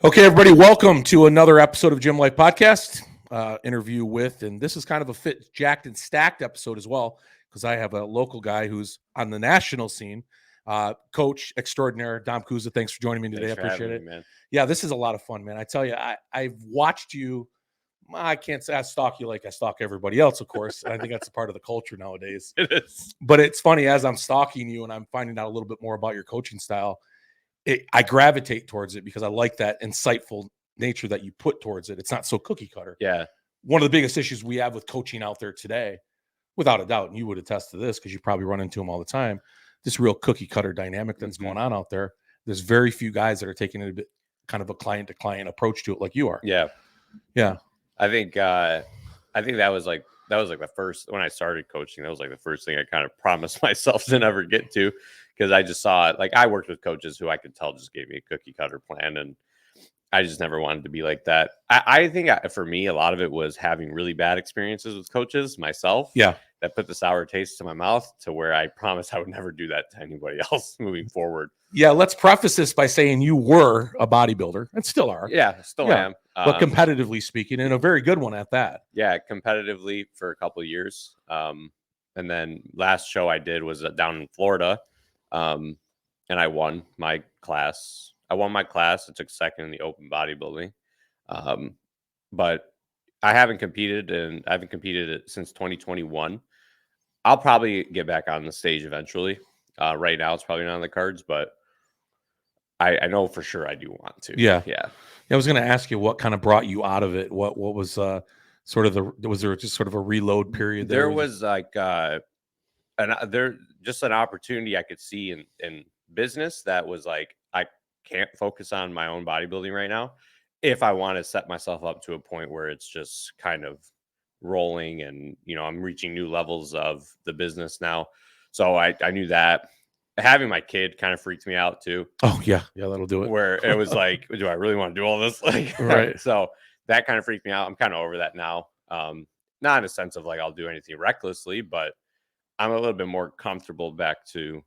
Okay, everybody, welcome to another episode of Gym Life Podcast. Interview with, and this is kind of a fit, jacked and stacked episode as well, because I have a local guy who's on the national scene, coach extraordinaire, Dom Kuza. Thanks for joining me today. I appreciate it, man. Yeah, this is a lot of fun, man. I tell you, I've watched you. I can't say I stalk you like I stalk everybody else, of course. And I think that's a part of the culture nowadays. It is. But it's funny, as I'm stalking you and I'm finding out a little bit more about your coaching style, I gravitate towards it because I like that insightful nature that you put towards it. It's not so cookie cutter. Yeah. One of the biggest issues we have with coaching out there today, without a doubt, and you would attest to this because you probably run into them all the time, this real cookie cutter dynamic that's going on out there. There's very few guys that are taking a bit kind of a client to client approach to it like you are. Yeah. Yeah. I think that was like the first, when I started coaching, that was like the first thing I kind of promised myself to never get to, because I just saw it. Like, I worked with coaches who I could tell just gave me a cookie cutter plan, and I just never wanted to be like that. I think for me, a lot of it was having really bad experiences with coaches myself. Yeah. That put the sour taste in my mouth to where I promised I would never do that to anybody else moving forward. Yeah. Let's preface this by saying you were a bodybuilder and still are. Yeah, still am. But competitively speaking, and a very good one at that. Yeah, competitively for a couple of years. And then last show I did was down in Florida. And I won my class. I took second in the open bodybuilding. But I haven't competed since 2021. I'll probably get back on the stage eventually. Right now it's probably not on the cards, but I know for sure I do want to. Yeah. Yeah. I was going to ask you what kind of brought you out of it. What was was there just sort of a reload period? There was like just an opportunity I could see in business that was like, I can't focus on my own bodybuilding right now if I want to set myself up to a point where it's just kind of rolling and, I'm reaching new levels of the business now. So I knew that. Having my kid kind of freaked me out too. Oh yeah. Yeah. That'll do it. Where it was like, do I really want to do all this? Like, right. So that kind of freaked me out. I'm kind of over that now. Not in a sense of like, I'll do anything recklessly, but I'm a little bit more comfortable back to,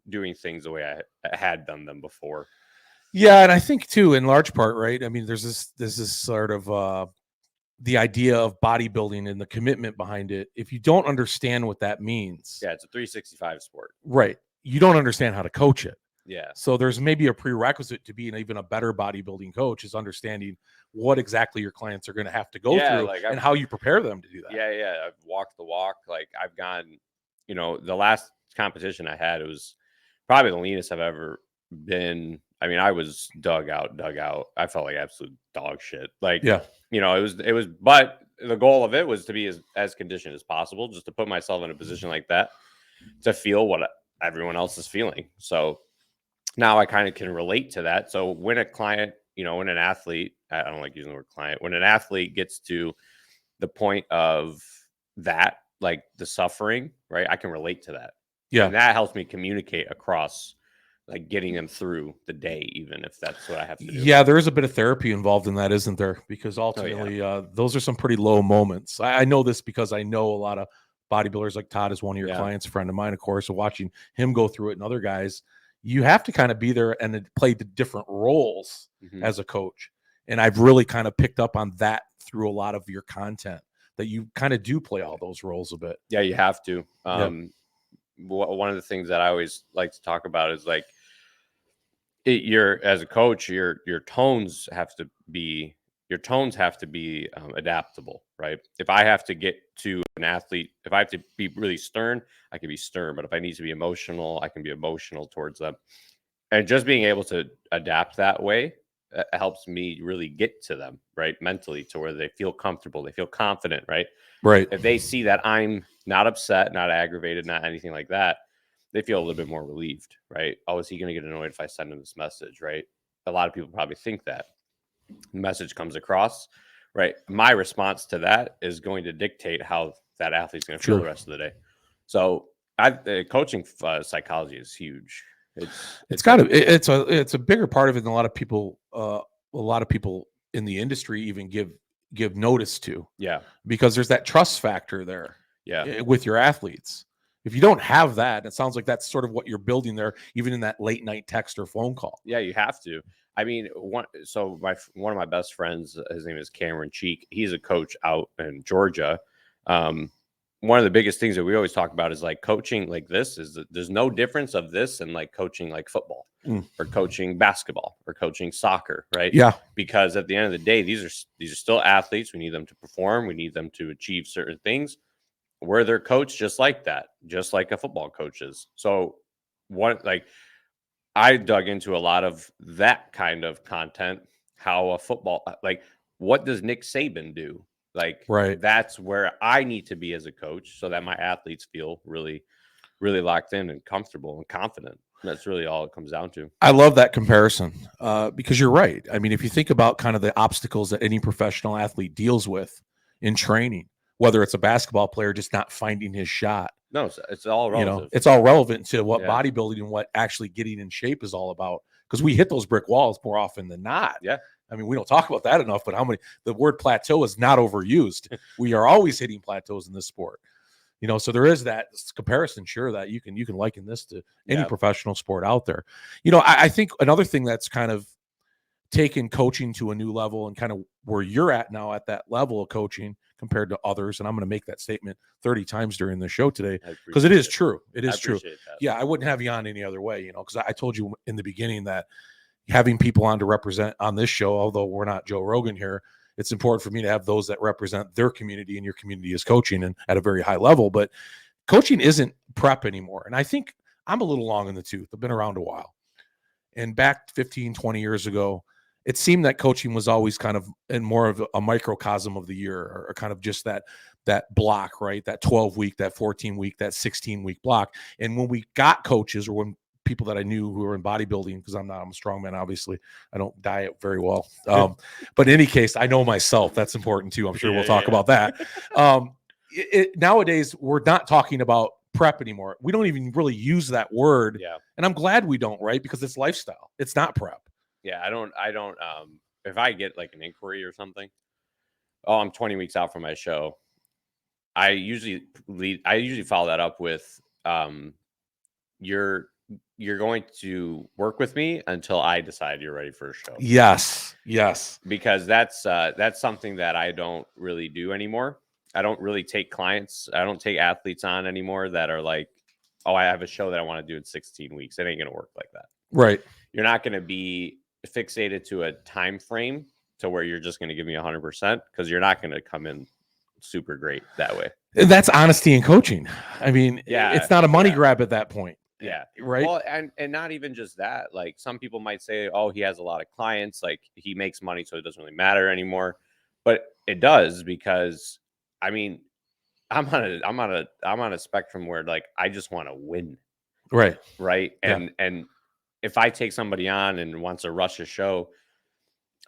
doing things the way I had done them before. Yeah. And I think too, in large part, right. I mean, there's this sort of, the idea of bodybuilding and the commitment behind it. If you don't understand what that means. Yeah. It's a 365 sport. Right. You don't understand how to coach it. Yeah. So there's maybe a prerequisite to being even a better bodybuilding coach is understanding what exactly your clients are going to have to go through and how you prepare them to do that. Yeah. Yeah. I've walked the walk. Like, I've gone, the last competition I had, it was probably the leanest I've ever been. I mean, I was dug out. I felt like absolute dog shit. Like, yeah, it was, but the goal of it was to be as conditioned as possible, just to put myself in a position like that to feel what everyone else is feeling. So now I kind of can relate to that. So when a client, when an athlete, I don't like using the word client, when an athlete gets to the point of that, like the suffering, right? I can relate to that. Yeah. And that helps me communicate across, like, getting them through the day, even if that's what I have to do. Yeah, there is a bit of therapy involved in that, isn't there? Because ultimately, those are some pretty low moments. I know this because I know a lot of bodybuilders. Like Todd is one of your clients, a friend of mine, of course. So watching him go through it and other guys, you have to kind of be there and play the different roles as a coach. And I've really kind of picked up on that through a lot of your content, that you kind of do play all those roles a bit. Yeah, you have to. One of the things that I always like to talk about is like, as a coach, your tones have to be adaptable, right? If I have to get to an athlete, if I have to be really stern, I can be stern. But if I need to be emotional, I can be emotional towards them. And just being able to adapt that way helps me really get to them, right? Mentally, to where they feel comfortable, they feel confident, right? Right. If they see that I'm not upset, not aggravated, not anything like that, they feel a little bit more relieved, right? Oh, is he going to get annoyed if I send him this message, right? A lot of people probably think that. The message comes across, right? My response to that is going to dictate how that athlete's going to feel the rest of the day. So coaching psychology is huge. It's a bigger part of it than a lot of people in the industry even give notice to. Yeah. Because there's that trust factor there. Yeah. With your athletes. If you don't have that, it sounds like that's sort of what you're building there, even in that late night text or phone call. Yeah, you have to. I mean, one of my best friends, his name is Cameron Cheek. He's a coach out in Georgia. One of the biggest things that we always talk about is like coaching like this is that there's no difference of this and like coaching like football or coaching basketball or coaching soccer, right? Yeah. Because at the end of the day, these are still athletes. We need them to perform. We need them to achieve certain things. We're their coach just like that, just like a football coach is. So I dug into a lot of that kind of content, how a football, like what does Nick Saban do? Like, right. That's where I need to be as a coach so that my athletes feel really, really locked in and comfortable and confident. That's really all it comes down to. I love that comparison because you're right. I mean, if you think about kind of the obstacles that any professional athlete deals with in training, whether it's a basketball player just not finding his shot. No, it's all relative. It's all relevant to what bodybuilding and what actually getting in shape is all about, because we hit those brick walls more often than not. Yeah. I mean, we don't talk about that enough, but the word plateau is not overused. We are always hitting plateaus in this sport. So there is that comparison, sure, that you can liken this to any professional sport out there. I think another thing that's kind of taken coaching to a new level and kind of where you're at now at that level of coaching compared to others. And I'm going to make that statement 30 times during the show today because it is true. It is true. That. Yeah. I wouldn't have you on any other way, because I told you in the beginning that having people on to represent on this show, although we're not Joe Rogan here, it's important for me to have those that represent their community, and your community is coaching and at a very high level. But coaching isn't prep anymore. And I think I'm a little long in the tooth. I've been around a while. And back 15, 20 years ago, it seemed that coaching was always kind of in more of a microcosm of the year, or kind of just that block, right? That 12-week, that 14-week, that 16-week block. And when we got coaches, or when people that I knew who were in bodybuilding, because I'm a strongman, obviously, I don't diet very well. But in any case, I know myself. That's important too. I'm sure we'll talk about that. Nowadays, we're not talking about prep anymore. We don't even really use that word. Yeah. And I'm glad we don't, right? Because it's lifestyle. It's not prep. Yeah, I don't if I get like an inquiry or something, I'm 20 weeks out from my show, I usually follow that up with you're going to work with me until I decide you're ready for a show. Yes. Because that's something that I don't really do anymore. I don't really take clients. I don't take athletes on anymore that are like, oh, I have a show that I want to do in 16 weeks. It ain't going to work like that. Right. You're not going to be fixated to a time frame to where you're just going to give me 100%, because you're not going to come in super great that way. That's honesty in coaching. I mean, it's not a money grab at that point. Yeah. Right. Well, and not even just that. Like, some people might say, oh, he has a lot of clients, like he makes money, so it doesn't really matter anymore. But it does, because I mean, I'm on a spectrum where like I just want to win. Right. And if I take somebody on and wants to rush a show,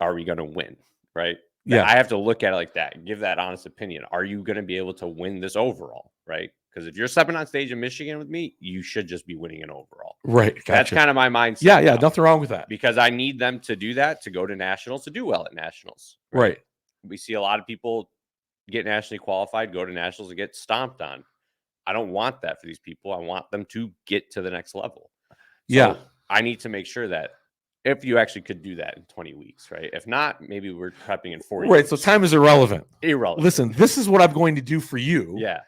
are we going to win? Right. Yeah. I have to look at it like that and give that honest opinion. Are you going to be able to win this overall? Right. Because if you're stepping on stage in Michigan with me, you should just be winning an overall. Right. Gotcha. That's kind of my mindset. Yeah. Yeah. Nothing wrong with that. Because I need them to do that, to go to nationals, to do well at nationals. Right. We see a lot of people get nationally qualified, go to nationals, and get stomped on. I don't want that for these people. I want them to get to the next level. So I need to make sure that if you actually could do that in 20 weeks, right? If not, maybe we're prepping in 40 Right. years. So time is irrelevant. Irrelevant. Listen, this is what I'm going to do for you. Yeah.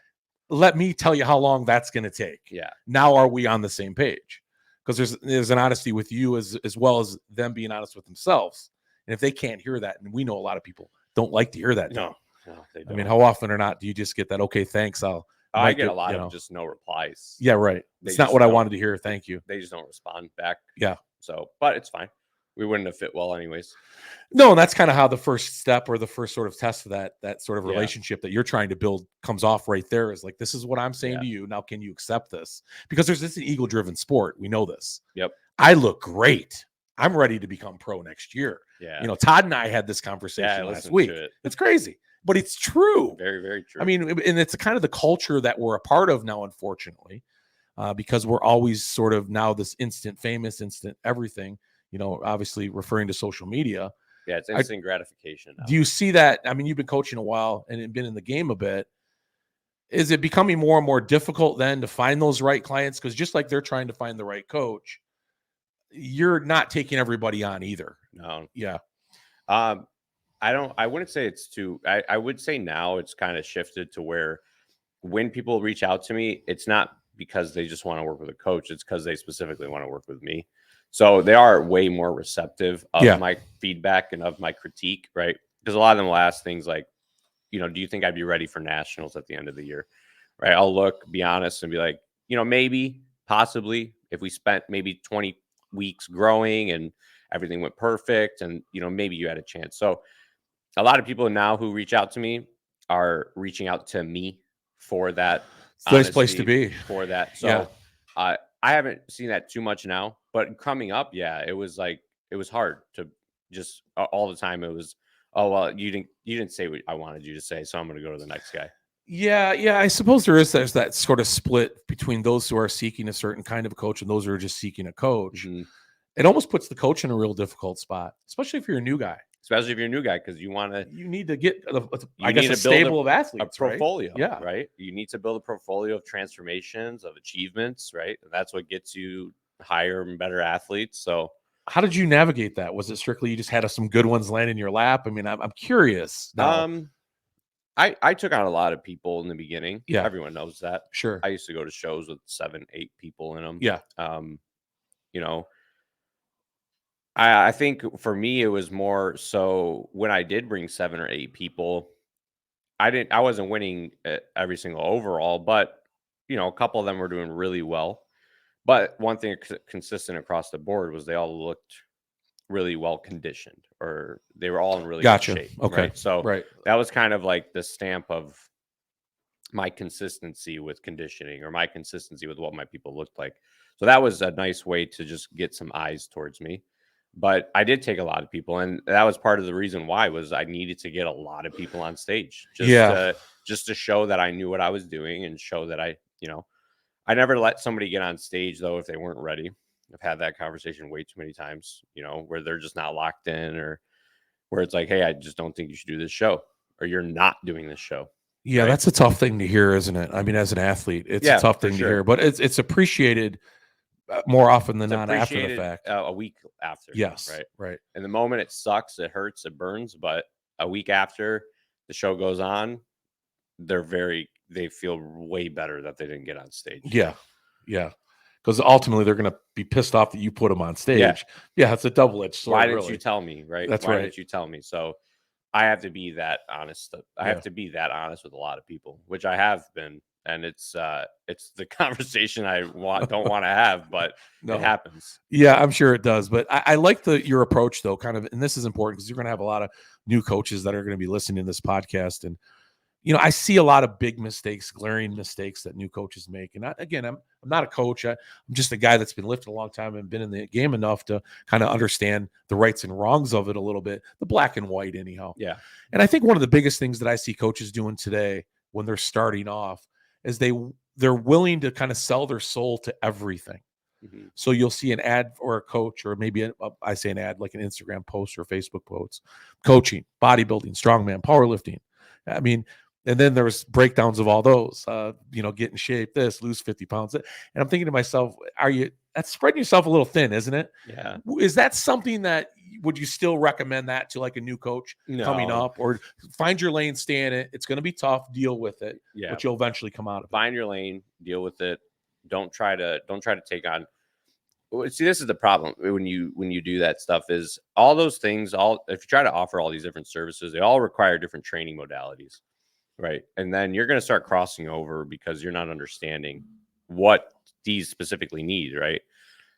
Let me tell you how long that's going to take. Yeah. Now, are we on the same page? Because there's an honesty with you as well as them being honest with themselves. And if they can't hear that, and we know a lot of people don't like to hear that. No, they don't. I mean, how often or not do you just get that? Okay, thanks. I get a lot of just no replies. Yeah, right. It's not what I wanted to hear. Thank you. They just don't respond back. Yeah. So, but it's fine. We wouldn't have fit well anyways. No, and that's kind of how the first step, or the first sort of test of that sort of relationship that you're trying to build comes off right there. Is like, this is what I'm saying to you. Now, can you accept this? Because it's an ego-driven sport. We know this. Yep. I look great. I'm ready to become pro next year. Yeah. Todd and I had this conversation last week. It's crazy, but it's true. Very, very true. I mean, and it's kind of the culture that we're a part of now, unfortunately, because we're always sort of now this instant famous, instant everything, obviously referring to social media. Yeah, it's instant gratification now. Do you see that? I mean, you've been coaching a while and been in the game a bit. is it becoming more and more difficult then to find those right clients? Because just like they're trying to find the right coach, you're not taking everybody on either. No. Yeah. I wouldn't say it's too, I would say now it's kind of shifted to where when people reach out to me, it's not because they just want to work with a coach. It's because they specifically want to work with me. So they are way more receptive of my feedback and of my critique, right? Because a lot of them will ask things like, do you think I'd be ready for nationals at the end of the year? Right. I'll look, be honest, and be like, maybe, possibly, if we spent maybe 20 weeks growing and everything went perfect and, maybe you had a chance. So a lot of people now who reach out to me are reaching out to me for that. It's a nice place to be. For that. So I haven't seen that too much now, but coming up, it was hard to just all the time. It was, oh, well, you didn't say what I wanted you to say, so I'm going to go to the next guy. Yeah. I suppose there's that sort of split between those who are seeking a certain kind of coach and those who are just seeking a coach. Mm-hmm. It almost puts the coach in a real difficult spot, especially if you're a new guy. Especially if you're a new guy, because you need to get a stable of athletes, a portfolio, right? Yeah, right. You need to build a portfolio of transformations, of achievements, right? And that's what gets you higher and better athletes. So, how did you navigate that? Was it strictly you just had some good ones land in your lap? I mean, I'm curious now. I took on a lot of people in the beginning. Yeah, everyone knows that. Sure. I used to go to shows with 7, 8 people in them. Yeah. I think for me, it was more so when I did bring 7 or 8 people, I wasn't winning every single overall, but a couple of them were doing really well. But one thing consistent across the board was they all looked really well conditioned, or they were all in really good shape. Okay. Right? So that was kind of like the stamp of my consistency with conditioning, or my consistency with what my people looked like. So that was a nice way to just get some eyes towards me. But I did take a lot of people, and that was part of the reason why was I needed to get a lot of people on stage just to show that I knew what I was doing, and show that I never let somebody get on stage though if they weren't ready. I've had that conversation way too many times, where they're just not locked in, or where it's like, hey, I just don't think you should do this show, or you're not doing this show. Yeah, right? That's a tough thing to hear, isn't it? I mean, as an athlete, it's a tough thing to hear, but it's appreciated more often than not after the fact. A week after. Yes. Right. In the moment, it sucks, it hurts, it burns. But a week after the show goes on, they feel way better that they didn't get on stage. Yeah. Because ultimately they're going to be pissed off that you put them on stage. Yeah, it's a double-edged sword. Why didn't you tell me? Right. That's Why right. didn't you tell me? So I have to be that honest. I have to be that honest with a lot of people, which I have been. And it's the conversation I don't want to have, but it happens. Yeah, I'm sure it does. But I like your approach though, kind of, and this is important because you're going to have a lot of new coaches that are going to be listening to this podcast. And, I see a lot of big mistakes, glaring mistakes that new coaches make. And I'm not a coach. I'm just a guy that's been lifting a long time and been in the game enough to kind of understand the rights and wrongs of it a little bit, the black and white anyhow. Yeah. And I think one of the biggest things that I see coaches doing today when they're starting off is they're willing to kind of sell their soul to everything. Mm-hmm. So you'll see an ad for a coach, or maybe I say an ad like an Instagram post or Facebook post, coaching, bodybuilding, strongman, powerlifting. I mean, and then there's breakdowns of all those, get in shape, lose 50 pounds. And I'm thinking to myself, that's spreading yourself a little thin, isn't it? Yeah. Is that something that, would you still recommend that to like a new coach coming up, or find your lane, stay in it? It's going to be tough, deal with it, but you'll eventually come out of it. Find your lane, deal with it. Don't try to take on. See, this is the problem when you do that stuff, is all those things, if you try to offer all these different services, they all require different training modalities. Right. And then you're going to start crossing over because you're not understanding what these specifically need. Right.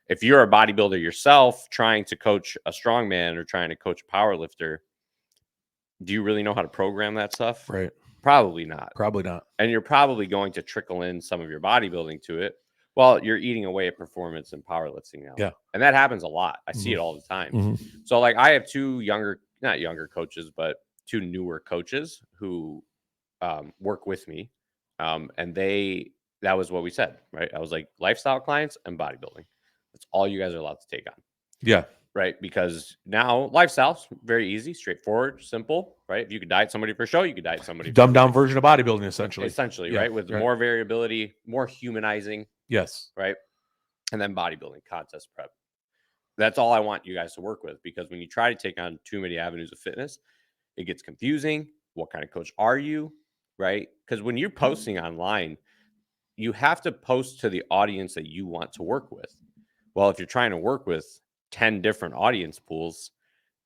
If you're a bodybuilder yourself trying to coach a strongman or trying to coach a powerlifter, do you really know how to program that stuff? Right. Probably not. And you're probably going to trickle in some of your bodybuilding to it. Well, you're eating away at performance and powerlifting now. Yeah. And that happens a lot. I see it all the time. Mm-hmm. So like I have two not younger coaches, but two newer coaches who work with me. And that was what we said, right? I was like, lifestyle clients and bodybuilding. That's all you guys are allowed to take on. Yeah. right? Because now lifestyle's very easy, straightforward, simple, right? If you could diet somebody for a show, you could diet somebody. Dumbed down version of bodybuilding, essentially. Right? With more variability, more humanizing. Yes. Right. And then bodybuilding, contest prep. That's all I want you guys to work with, because when you try to take on too many avenues of fitness, it gets confusing. What kind of coach are you? Right? Because when you're posting online, you have to post to the audience that you want to work with. Well, if you're trying to work with 10 different audience pools,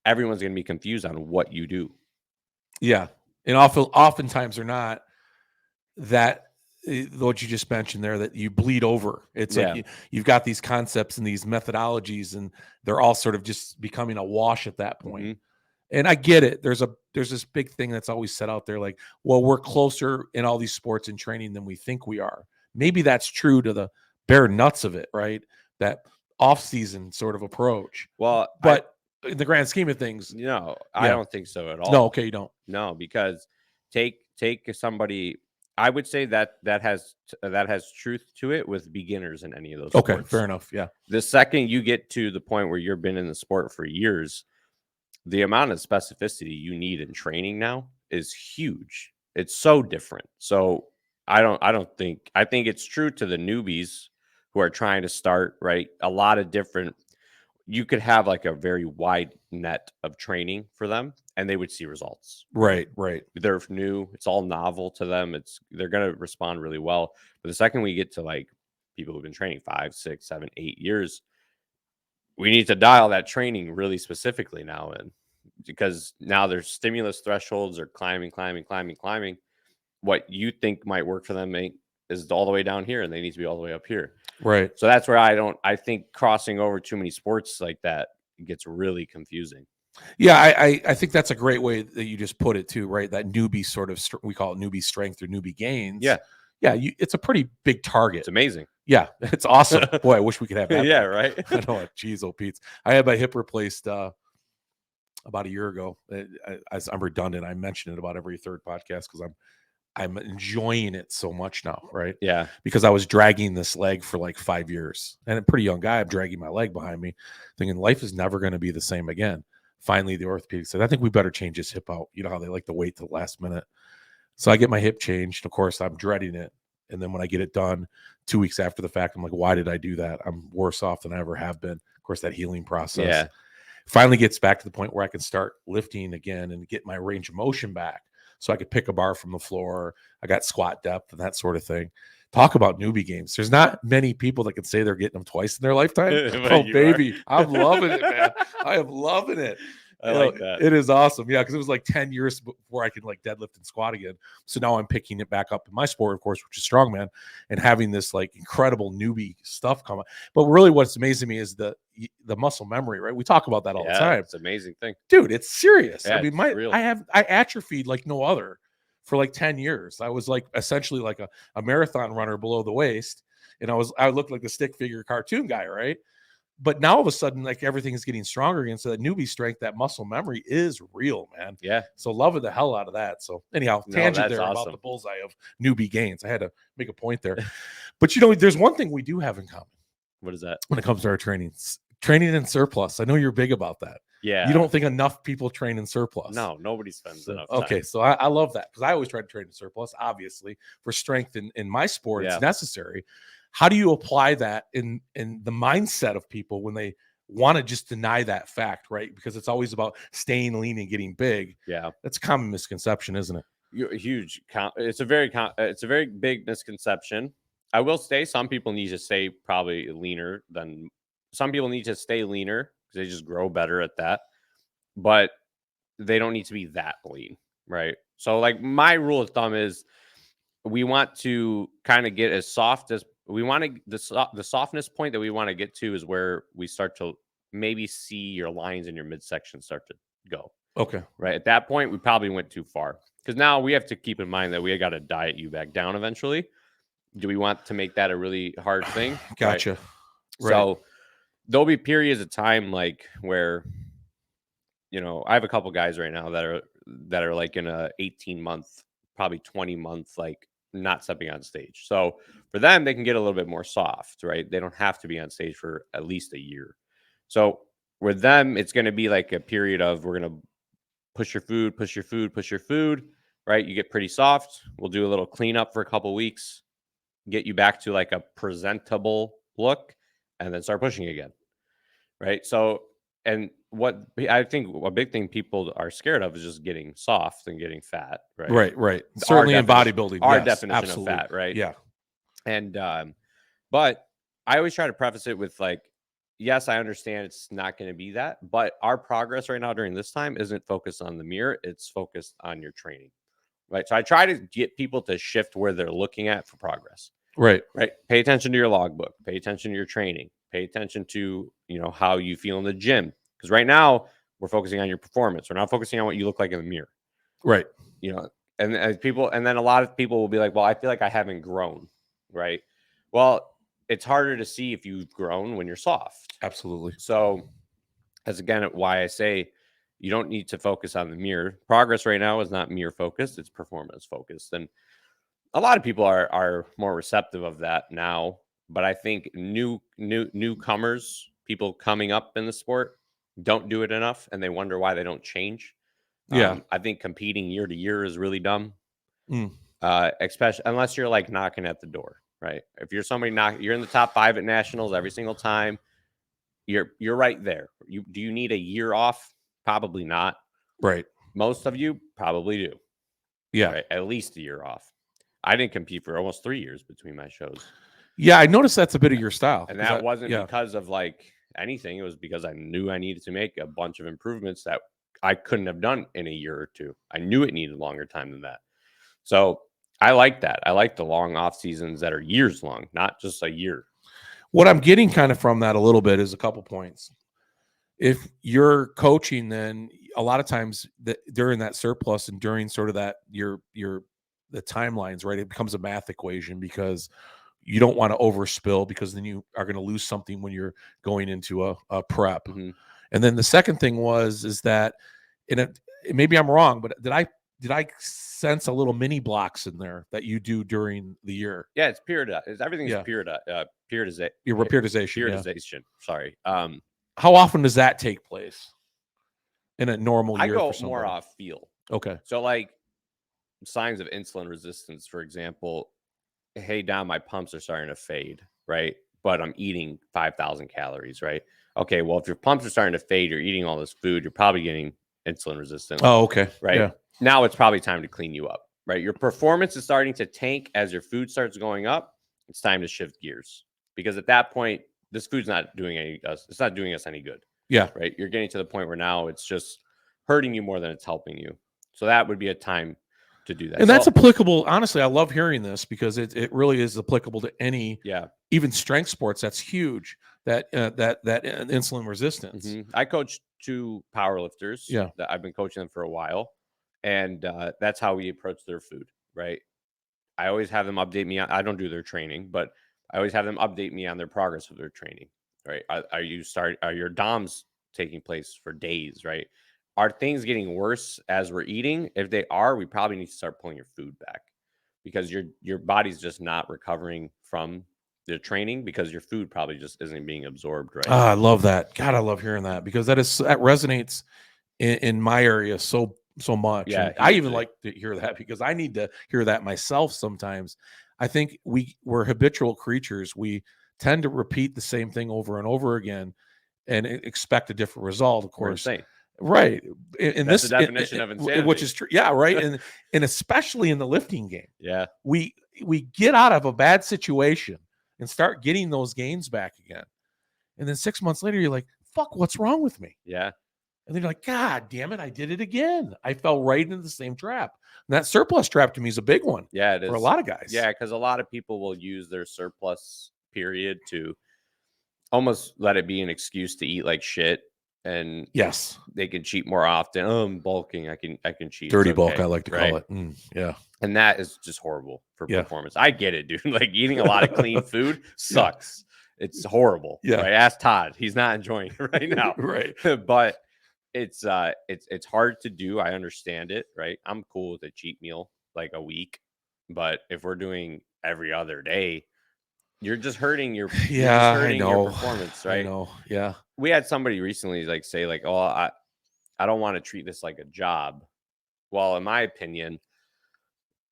everyone's going to be confused on what you do. Yeah. And oftentimes they're not that, what you just mentioned there, that you bleed over. It's like you've got these concepts and these methodologies, and they're all sort of just becoming a wash at that point. Mm-hmm. And I get it. There's this big thing that's always set out there, like, well, we're closer in all these sports and training than we think we are. Maybe that's true to the bare nuts of it, right? That off-season sort of approach. Well, but in the grand scheme of things, no, I don't think so at all. No, okay, you don't. No, because take somebody. I would say that has truth to it with beginners in any of those sports. Fair enough. Yeah. The second you get to the point where you've been in the sport for years, the amount of specificity you need in training now is huge. It's so different. So I think it's true to the newbies who are trying to start, right? A lot of different, you could have like a very wide net of training for them and they would see results. Right. They're new. It's all novel to them. They're going to respond really well. But the second we get to like people who've been training 5, 6, 7, 8 years, we need to dial that training really specifically now in, because now their stimulus thresholds are climbing. What you think might work for them is all the way down here, and they need to be all the way up here. Right. So that's where I think crossing over too many sports like that gets really confusing. Yeah, I think that's a great way that you just put it too, right? That newbie sort of, we call it newbie strength or newbie gains. Yeah. It's a pretty big target. It's amazing. Yeah, it's awesome. Boy, I wish we could have that. Yeah, right. I know. Geez, oh, Pete. I had my hip replaced about a year ago. I'm redundant. I mention it about every third podcast because I'm enjoying it so much now, right? Yeah. Because I was dragging this leg for like 5 years. And a pretty young guy, I'm dragging my leg behind me, thinking life is never going to be the same again. Finally, the orthopedic said, I think we better change his hip out. You know how they like to wait till the last minute. So I get my hip changed. Of course, I'm dreading it. And then when I get it done 2 weeks after the fact, I'm like, why did I do that? I'm worse off than I ever have been. Of course, that healing process finally gets back to the point where I can start lifting again and get my range of motion back. So I could pick a bar from the floor. I got squat depth and that sort of thing. Talk about newbie games. There's not many people that can say they're getting them twice in their lifetime. Oh, baby. I'm loving it, man. I am loving it. I like that. It is awesome. Yeah, because it was like 10 years before I could like deadlift and squat again. So now I'm picking it back up in my sport, of course, which is strongman, and having this like incredible newbie stuff come up. But really what's amazing to me is the muscle memory, right? We talk about that all the time. It's an amazing thing. Dude, it's serious. Yeah, I mean, I atrophied like no other for like 10 years. I was like essentially like a marathon runner below the waist. And I looked like the stick figure cartoon guy, right? But now all of a sudden, like everything is getting stronger again. So that newbie strength, that muscle memory is real, man. Yeah. So loving the hell out of that. So anyhow, tangent there awesome. about the bullseye of newbie gains. I had to make a point there. But you know, there's one thing we do have in common. What is that? When it comes to our training in surplus. I know you're big about that. Yeah. You don't think enough people train in surplus. No, nobody spends enough time. Okay. So I love that because I always try to train in surplus, obviously, for strength in my sport. It's necessary. How do you apply that in the mindset of people when they want to just deny that fact, right? Because it's always about staying lean and getting big. Yeah. That's a common misconception, isn't it? Huge. It's a very big misconception. I will say some people need to stay probably leaner than some people need to stay leaner because they just grow better at that. But they don't need to be that lean, right? So like my rule of thumb is we want to kind of get as soft as we want to. The softness point that we want to get to is where we start to maybe see your lines in your midsection start to go. Okay. Right. At that point, we probably went too far because now we have to keep in mind that we got to diet you back down eventually. Do we want to make that a really hard thing? Gotcha. Right. So there'll be periods of time like where, you know, I have a couple guys right now that are like in a 18-month, probably 20-month, like not stepping on stage. So for them, they can get a little bit more soft, right? They don't have to be on stage for at least a year. So with them, it's going to be like a period of we're going to push your food, push your food, push your food, right? You get pretty soft. We'll do a little cleanup for a couple weeks, get you back to like a presentable look, and then start pushing again, right? So, and what I think a big thing people are scared of is just getting soft and getting fat, right? Right. Certainly in bodybuilding. Our Yes, definition absolutely. of fat, right? Yeah. And but I always try to preface it with like, yes, I understand it's not going to be that, but our progress right now during this time isn't focused on the mirror, it's focused on your training, right? So I try to get people to shift where they're looking at for progress. Right. Pay attention to your logbook, pay attention to your training, pay attention to, how you feel in the gym, because right now we're focusing on your performance, we're not focusing on what you look like in the mirror, right? And then a lot of people will be like, well, I feel like I haven't grown, right? Well, it's harder to see if you've grown when you're soft. Absolutely. So as again, why I say you don't need to focus on the mirror. Progress right now is not mirror focused, it's performance focused. And a lot of people are more receptive of that now, but I think newcomers, people coming up in the sport, don't do it enough, and they wonder why they don't change. Yeah. I think competing year to year is really dumb. Mm. Especially unless you're like knocking at the door, right? If you're somebody you're in the top 5 at nationals every single time, you're right there. Do you need a year off? Probably not. Right. Most of you probably do. Yeah. Right? At least a year off. I didn't compete for almost 3 years between my shows. Yeah, I noticed that's a bit of your style. And that wasn't because of like anything. It was because I knew I needed to make a bunch of improvements that I couldn't have done in a year or two. I knew it needed longer time than that. So I like that. I like the long off seasons that are years long, not just a year. What I'm getting kind of from that a little bit is a couple points. If you're coaching, then a lot of times during that surplus and during sort of that the timelines, right? It becomes a math equation because you don't want to overspill, because then you are going to lose something when you're going into a prep. Mm-hmm. And then the second thing is that maybe I'm wrong, but did I sense a little mini blocks in there that you do during the year? Yeah, it's periodization. Everything's periodization. Your periodization. Periodization. Yeah. Sorry. How often does that take place in a normal year? I go for somebody? more off feel. Okay. So like signs of insulin resistance, for example. Hey, Dom, my pumps are starting to fade, right? But I'm eating 5,000 calories, right? Okay, well, if your pumps are starting to fade, you're eating all this food, you're probably getting insulin resistant. Oh, okay. Right. Yeah. Now it's probably time to clean you up, right? Your performance is starting to tank as your food starts going up. It's time to shift gears, because at that point, this food's not doing it's not doing us any good. Yeah. Right. You're getting to the point where now it's just hurting you more than it's helping you. So that would be a time to do that. And that's applicable. Honestly, I love hearing this because it really is applicable to any, even strength sports. That's huge. That insulin resistance. Mm-hmm. I coach 2 powerlifters. Yeah. That I've been coaching them for a while, and that's how we approach their food. Right. I always have them update me. I don't do their training, but I always have them update me on their progress of their training. Right. Are your DOMs taking place for days? Right. Are things getting worse as we're eating? If they are, we probably need to start pulling your food back, because your body's just not recovering from the training, because your food probably just isn't being absorbed right. I love that. God, I love hearing that, because that resonates in my area so much. Yeah, and I even like to hear that, because I need to hear that myself sometimes. I think we're habitual creatures. We tend to repeat the same thing over and over again and expect a different result, of course. Right. And that's the definition of insanity. Which is true. Yeah, right. and especially in the lifting game. Yeah. We get out of a bad situation and start getting those gains back again. And then 6 months later, you're like, fuck, what's wrong with me? Yeah. And then you're like, God damn it, I did it again. I fell right into the same trap. And that surplus trap to me is a big one. Yeah, it is. For a lot of guys. Yeah, because a lot of people will use their surplus period to almost let it be an excuse to eat like shit. And yes, they can cheat more often. Oh, I'm bulking. I can cheat. Dirty bulk, I like to call it. Yeah. And that is just horrible for performance. I get it, dude. Like eating a lot of clean food sucks. It's horrible. Yeah. Right? Ask Todd. He's not enjoying it right now. Right. But it's hard to do. I understand it. Right. I'm cool with a cheat meal like a week. But if we're doing every other day, you're just hurting your I know. your performance, right? I know. Yeah. We had somebody recently like say like, "Oh, I don't want to treat this like a job." Well, in my opinion,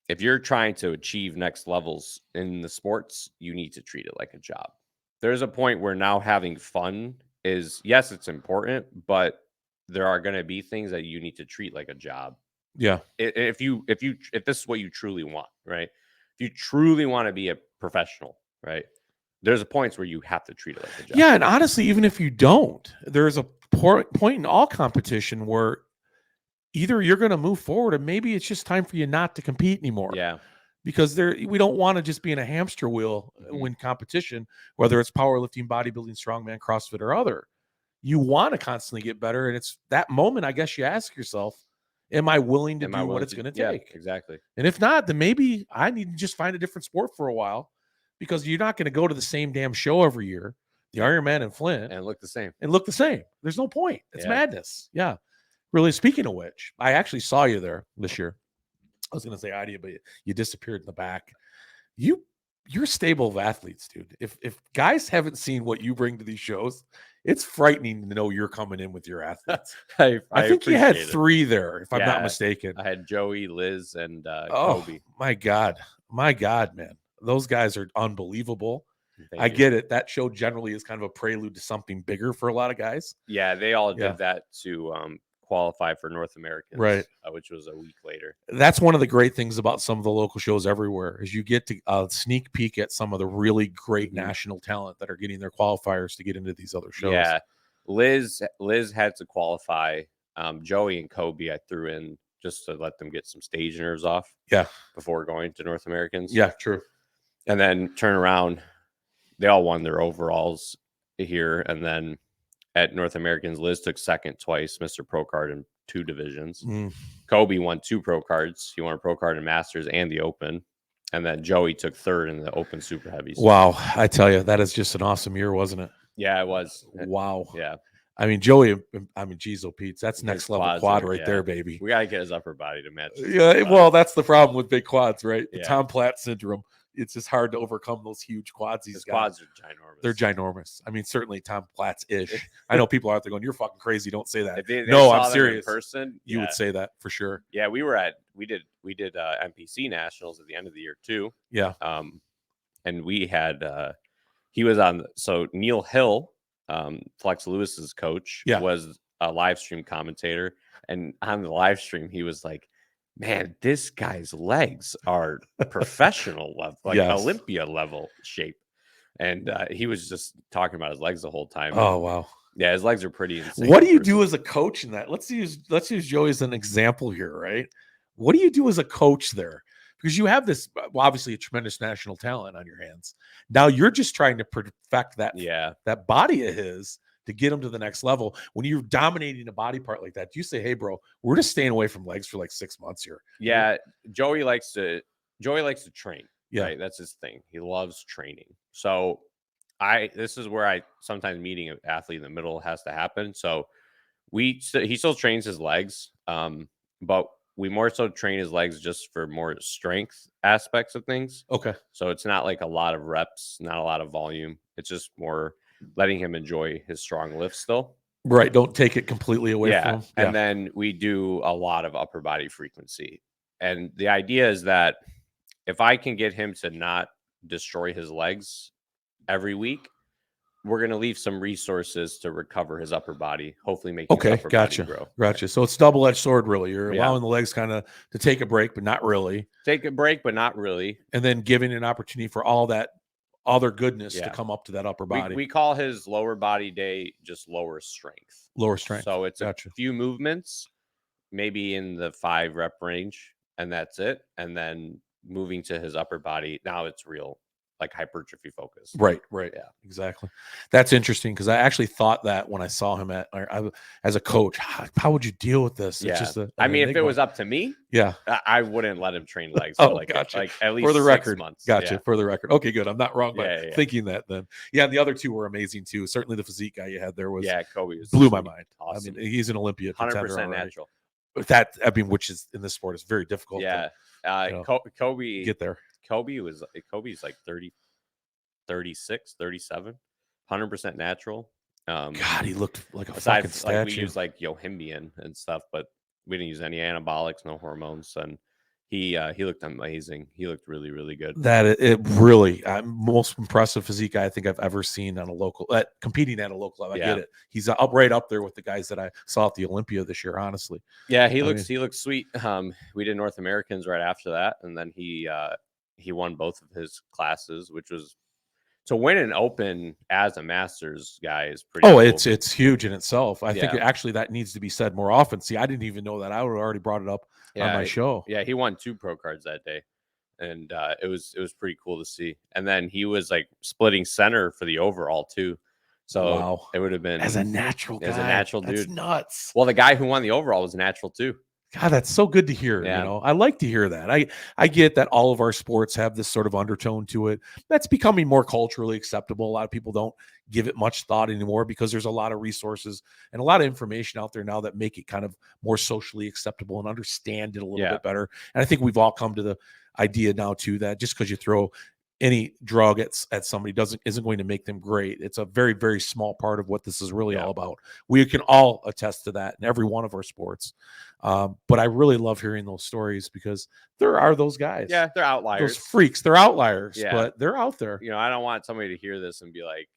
if you're trying to achieve next levels in the sports, you need to treat it like a job. There's a point where now having fun is, yes, it's important, but there are going to be things that you need to treat like a job. Yeah. If this is what you truly want, right? If you truly want to be a professional, right? There's a points where you have to treat it like a job. Yeah, and honestly, even if you don't, there's a point in all competition where either you're going to move forward, or maybe it's just time for you not to compete anymore. Yeah. Because we don't want to just be in a hamster wheel when competition, whether it's powerlifting, bodybuilding, strongman, CrossFit, or other. You want to constantly get better, and it's that moment, I guess, you ask yourself, am I willing to do what it's going to take? Yeah, exactly. And if not, then maybe I need to just find a different sport for a while, because you're not going to go to the same damn show every year, the Ironman and Flint, and look the same. There's no point. It's madness. Yeah. Really, speaking of which, I actually saw you there this year. I was going to say hi to you, but you disappeared in the back. You're a stable of athletes, dude. If guys haven't seen what you bring to these shows, it's frightening to know you're coming in with your athletes. I think you had 3 there, if I'm not mistaken. I had Joey, Liz, and Kobe. My God, man. Those guys are unbelievable. I get it. That show generally is kind of a prelude to something bigger for a lot of guys. Yeah, they all did that to qualify for North Americans, right? Which was a week later. That's one of the great things about some of the local shows everywhere, is you get to sneak peek at some of the really great national talent that are getting their qualifiers to get into these other shows. Yeah, Liz had to qualify. Joey and Kobe I threw in just to let them get some stage nerves off. Yeah, before going to North Americans. Yeah, true. And then turn around, they all won their overalls here, and then at North Americans, Liz took second twice, Mr. Pro Card in 2 divisions. Kobe won 2 pro cards. He won a pro card in Masters and the Open. And then Joey took 3rd in the Open Super Heavies. Wow. I tell you, that is just an awesome year, wasn't it? Yeah, it was. Wow. Yeah. I mean, Joey, geez, Pete, that's next level quad right there, baby. We got to get his upper body to match. Yeah, well, that's the problem with big quads, right? The Yeah. Tom Platt syndrome. It's just hard to overcome those huge quads. These quads are ginormous. They're ginormous. I mean, certainly Tom Platt's-ish. I know people out there going, "You're fucking crazy. Don't say that." If they no, saw I'm serious. In person, you would say that for sure. Yeah, we did MPC nationals at the end of the year too. Yeah. And we had he was on. So Neil Hill, Flex Lewis's coach, was a live stream commentator, and on the live stream he was like, "Man, this guy's legs are professional level, like Olympia level shape." And he was just talking about his legs the whole time. Oh, wow. Yeah, his legs are pretty insane. What do you do as a coach in that? Let's use Joey as an example here, right? What do you do as a coach there? Because you have this, obviously, a tremendous national talent on your hands. Now you're just trying to perfect that body of his to get him to the next level. When you're dominating a body part like that, do you say, "Hey, bro, we're just staying away from legs for like 6 months here"? Yeah, Joey likes to train. Yeah, right? That's his thing. He loves training. So this is where I sometimes meeting an athlete in the middle has to happen. So he still trains his legs, but we more so train his legs just for more strength aspects of things. Okay. So it's not like a lot of reps, not a lot of volume. It's just more letting him enjoy his strong lift still. Right. Don't take it completely away from him. And then we do a lot of upper body frequency. And the idea is that if I can get him to not destroy his legs every week, we're going to leave some resources to recover his upper body, hopefully make his upper body grow. Gotcha. So it's double-edged sword, really. You're allowing the legs kind of to take a break, but not really. Take a break, but not really. And then giving an opportunity for all that other goodness to come up to that upper body. We call his lower body day just lower strength. Lower strength. So it's a few movements, maybe in the 5 rep range, and that's it. And then moving to his upper body, now it's real like hypertrophy focus. Right. Yeah, exactly. That's interesting, because I actually thought that when I saw him as a coach, how would you deal with this? Yeah. It's just I mean, if it was up to me, I wouldn't let him train legs for like at least for the 6 record. months. Gotcha. For the record. Okay, good. I'm not wrong by thinking that then. Yeah, and the other 2 were amazing too. Certainly the physique guy you had there was Kobe blew my mind. Awesome. I mean, he's an Olympia 100% natural. That, I mean, which is in this sport is very difficult. Yeah. Kobe get there. Kobe's like 30 36, 37, 100% natural. God, he looked like a aside fucking from, like, we statue. use like Yohimbian and stuff, but we didn't use any anabolics, no hormones, and he looked amazing. He looked really, really good. That it really most impressive physique I think I've ever seen on a local competing at a local level. I get it. He's up right up there with the guys that I saw at the Olympia this year. Honestly, yeah, he looks sweet. We did North Americans right after that, and then he won both of his classes, which was to win an open as a masters guy is pretty. Oh, cool. it's huge in itself. I think actually that needs to be said more often. See, I didn't even know that. I would have already brought it up on my show. Yeah, he won 2 pro cards that day, and it was pretty cool to see. And then he was like splitting center for the overall too. So wow, it would have been as a natural dude. That's nuts. Well, the guy who won the overall was natural too. God, that's so good to hear. Yeah. You know, I like to hear that. I get that all of our sports have this sort of undertone to it. That's becoming more culturally acceptable. A lot of people don't give it much thought anymore because there's a lot of resources and a lot of information out there now that make it kind of more socially acceptable and understand it a little bit better. And I think we've all come to the idea now too that just because you throw any drug at somebody isn't going to make them great. It's a very, very small part of what this is really all about. We can all attest to that in every one of our sports. But I really love hearing those stories because there are those guys. Yeah, they're outliers. Those freaks, they're outliers, but they're out there. You know, I don't want somebody to hear this and be like,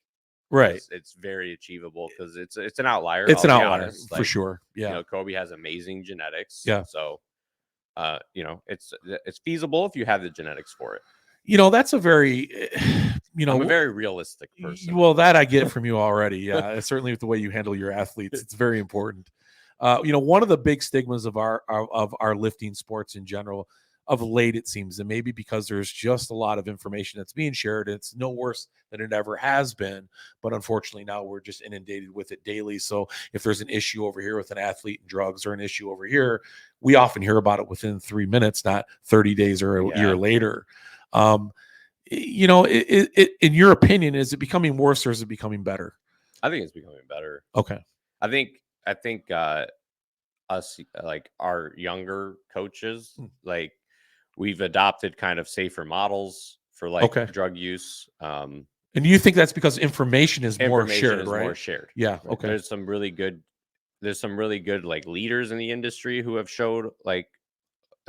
right, it's very achievable because it's an outlier. It's an outlier for sure. Yeah. You know, Kobe has amazing genetics. Yeah. So you know, it's feasible if you have the genetics for it. You know, that's a very, you know, I'm a very realistic person. Well, that I get from you already. Yeah. Certainly with the way you handle your athletes, it's very important. You know, one of the big stigmas of our lifting sports in general of late, it seems, and maybe because there's just a lot of information that's being shared, it's no worse than it ever has been. But unfortunately, now we're just inundated with it daily. So if there's an issue over here with an athlete and drugs or an issue over here, we often hear about it within 3 minutes, not 30 days or a year later. You know, in your opinion, is it becoming worse or is it becoming better? I think it's becoming better. Okay. I think us, like our younger coaches, like we've adopted kind of safer models for like drug use. And do you think that's because information is more shared, right? More shared. Yeah. Right? Okay. There's some really good like leaders in the industry who have showed like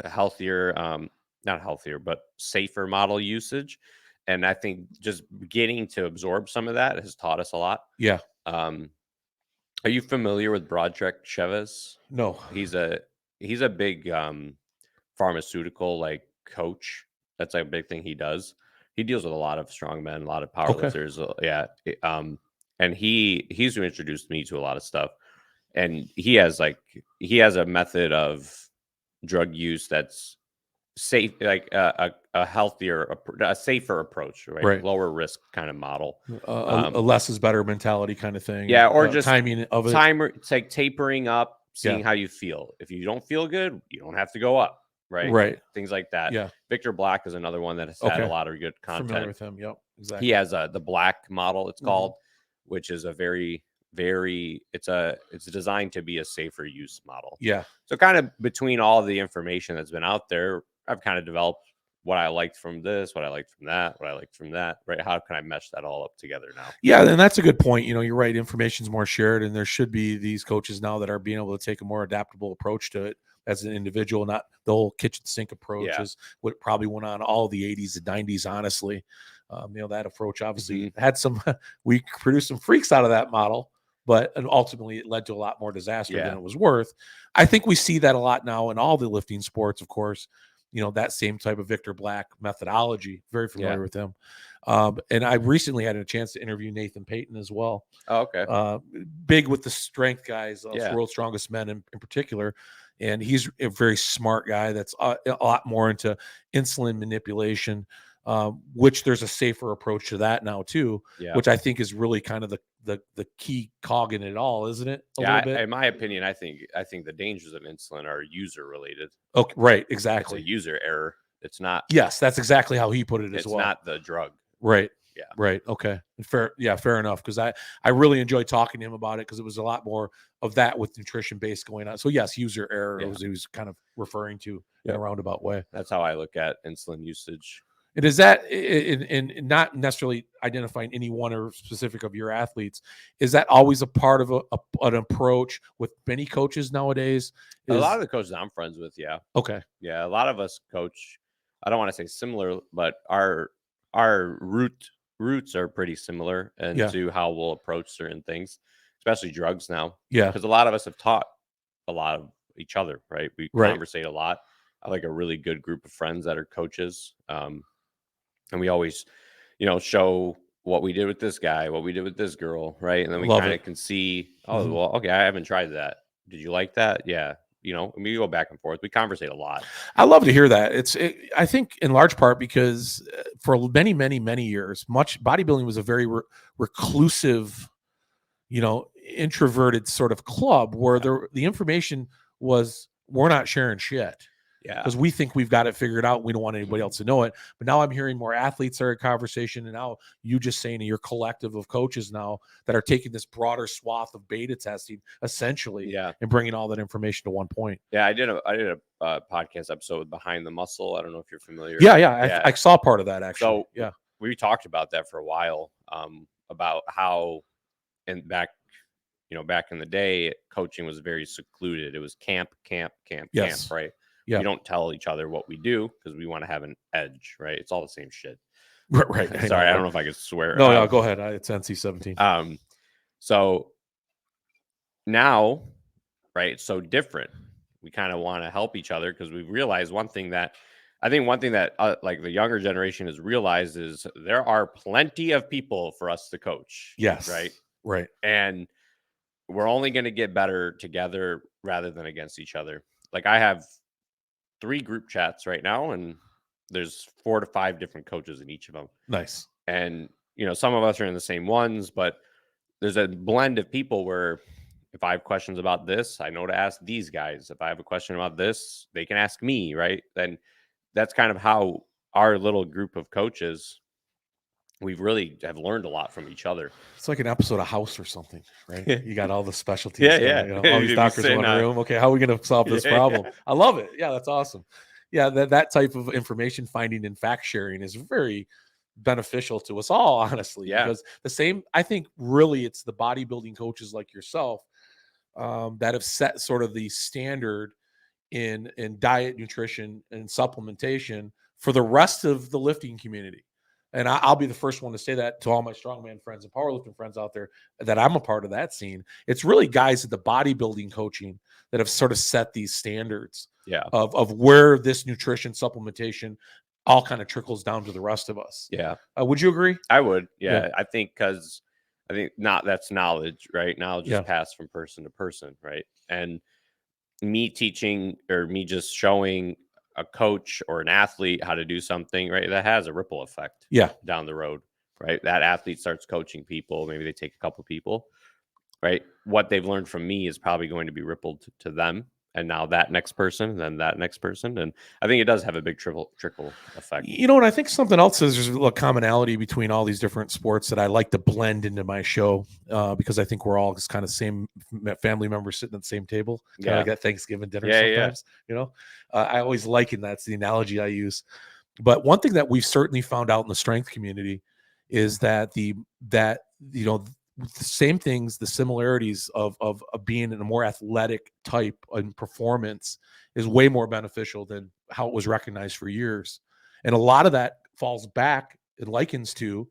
a healthier, not healthier, but safer model usage. And I think just getting to absorb some of that has taught us a lot. Yeah. Are you familiar with Broderick Chavez? No. He's a big pharmaceutical like coach. That's a big thing he does. He deals with a lot of strongmen, a lot of powerlifters. Yeah. And he's who introduced me to a lot of stuff. And he has a method of drug use that's safe, like a healthier, a safer approach, right? Lower risk kind of model, a less is better mentality kind of thing. Yeah, or just timing of it. It's like tapering up, seeing how you feel. If you don't feel good, you don't have to go up, right? Right. Things like that. Yeah. Victor Black is another one that has had a lot of good content. Familiar with him. Yep. Exactly. He has the Black model, it's called, which is a very it's designed to be a safer use model. Yeah. So kind of between all the information that's been out there, I've kind of developed what I liked from this, what I liked from that, what I liked from that, right? How can I mesh that all up together now? Yeah, and that's a good point. You know, you're right. Information's more shared, and there should be these coaches now that are being able to take a more adaptable approach to it as an individual, not the whole kitchen sink approach is what probably went on all the 80s and 90s, honestly. You know, that approach obviously had some, we produced some freaks out of that model, but ultimately it led to a lot more disaster than it was worth. I think we see that a lot now in all the lifting sports, of course. You know, that same type of Victor Black methodology, very familiar with him. And I recently had a chance to interview Nathan Payton as well. Oh, okay. Big with the strength guys, World's Strongest Men in particular. And he's a very smart guy that's a lot more into insulin manipulation, which there's a safer approach to that now too, which I think is really kind of the key cog in it all, isn't it? In my opinion, I think the dangers of insulin are user related. Okay, right, exactly. It's a user error. It's not. Yes, that's exactly how he put it as well. It's not the drug. Right. Yeah. Right. Okay. Fair. Yeah. Fair enough. Because I really enjoyed talking to him about it because it was a lot more of that with nutrition based going on. So yes, user error was he was kind of referring to in a roundabout way. That's how I look at insulin usage. And is that in not necessarily identifying any one or specific of your athletes? Is that always a part of an approach with many coaches nowadays? A lot of the coaches I'm friends with, yeah. Okay. Yeah, a lot of us coach. I don't want to say similar, but our roots are pretty similar into how we'll approach certain things, especially drugs now. Yeah. Because a lot of us have taught a lot of each other, right? We conversate a lot. I like a really good group of friends that are coaches. And we always, show what we did with this guy, what we did with this girl, right? And then we kind of can see, well, okay, I haven't tried that. Did you like that? Yeah. We go back and forth. We conversate a lot. I love to hear that. I think in large part because for many, many, many years, bodybuilding was a very reclusive, introverted sort of club where the information was, we're not sharing shit. Yeah. Because we think we've got it figured out. We don't want anybody else to know it. But now I'm hearing more athletes are in conversation. And now you just saying to your collective of coaches now that are taking this broader swath of beta testing essentially and bringing all that information to one point. Yeah. I did a podcast episode with Behind the Muscle. I don't know if you're familiar. Yeah. I saw part of that actually. So we talked about that for a while, about how back in the day, coaching was very secluded. It was camp, right? Yeah. We don't tell each other what we do because we want to have an edge, right? It's all the same shit. Right. Sorry, I don't know if I could swear. No, go ahead. It's NC-17. So now, right, it's so different. We kind of want to help each other because we've realized one thing that like the younger generation has realized is there are plenty of people for us to coach. Yes. Right. And we're only going to get better together rather than against each other. Like I have 3 group chats right now, and there's 4 to 5 different coaches in each of them. Nice. And, some of us are in the same ones, but there's a blend of people where if I have questions about this, I know to ask these guys. If I have a question about this, they can ask me, right? Then that's kind of how our little group of coaches, we really have learned a lot from each other. It's like an episode of House or something, right? You got all the specialties. Yeah. All these doctors in one room. Okay, how are we going to solve this problem? I love it. Yeah, that's awesome. Yeah, that type of information finding and fact sharing is very beneficial to us all, honestly. Yeah. Because I think really it's the bodybuilding coaches like yourself that have set sort of the standard in diet, nutrition, and supplementation for the rest of the lifting community. And I'll be the first one to say that to all my strongman friends and powerlifting friends out there that I'm a part of that scene. It's really guys at the bodybuilding coaching that have sort of set these standards of where this nutrition supplementation all kind of trickles down to the rest of us. Yeah. Would you agree? I would. Yeah. I think that's knowledge, right? Knowledge is passed from person to person, right? And me teaching or me just showing a coach or an athlete how to do something, right, that has a ripple effect down the road, right? That athlete starts coaching people, maybe they take a couple people, right? What they've learned from me is probably going to be rippled to them, and now that next person, and then that next person. And I think it does have a big trickle effect. And I think something else is there's a commonality between all these different sports that I like to blend into my show because I think we're all just kind of same family members sitting at the same table. Kind of like at Thanksgiving dinner sometimes, I always liken that's the analogy I use. But one thing that we've certainly found out in the strength community is that the same things, the similarities of being in a more athletic type and performance is way more beneficial than how it was recognized for years. And a lot of that falls back and likens to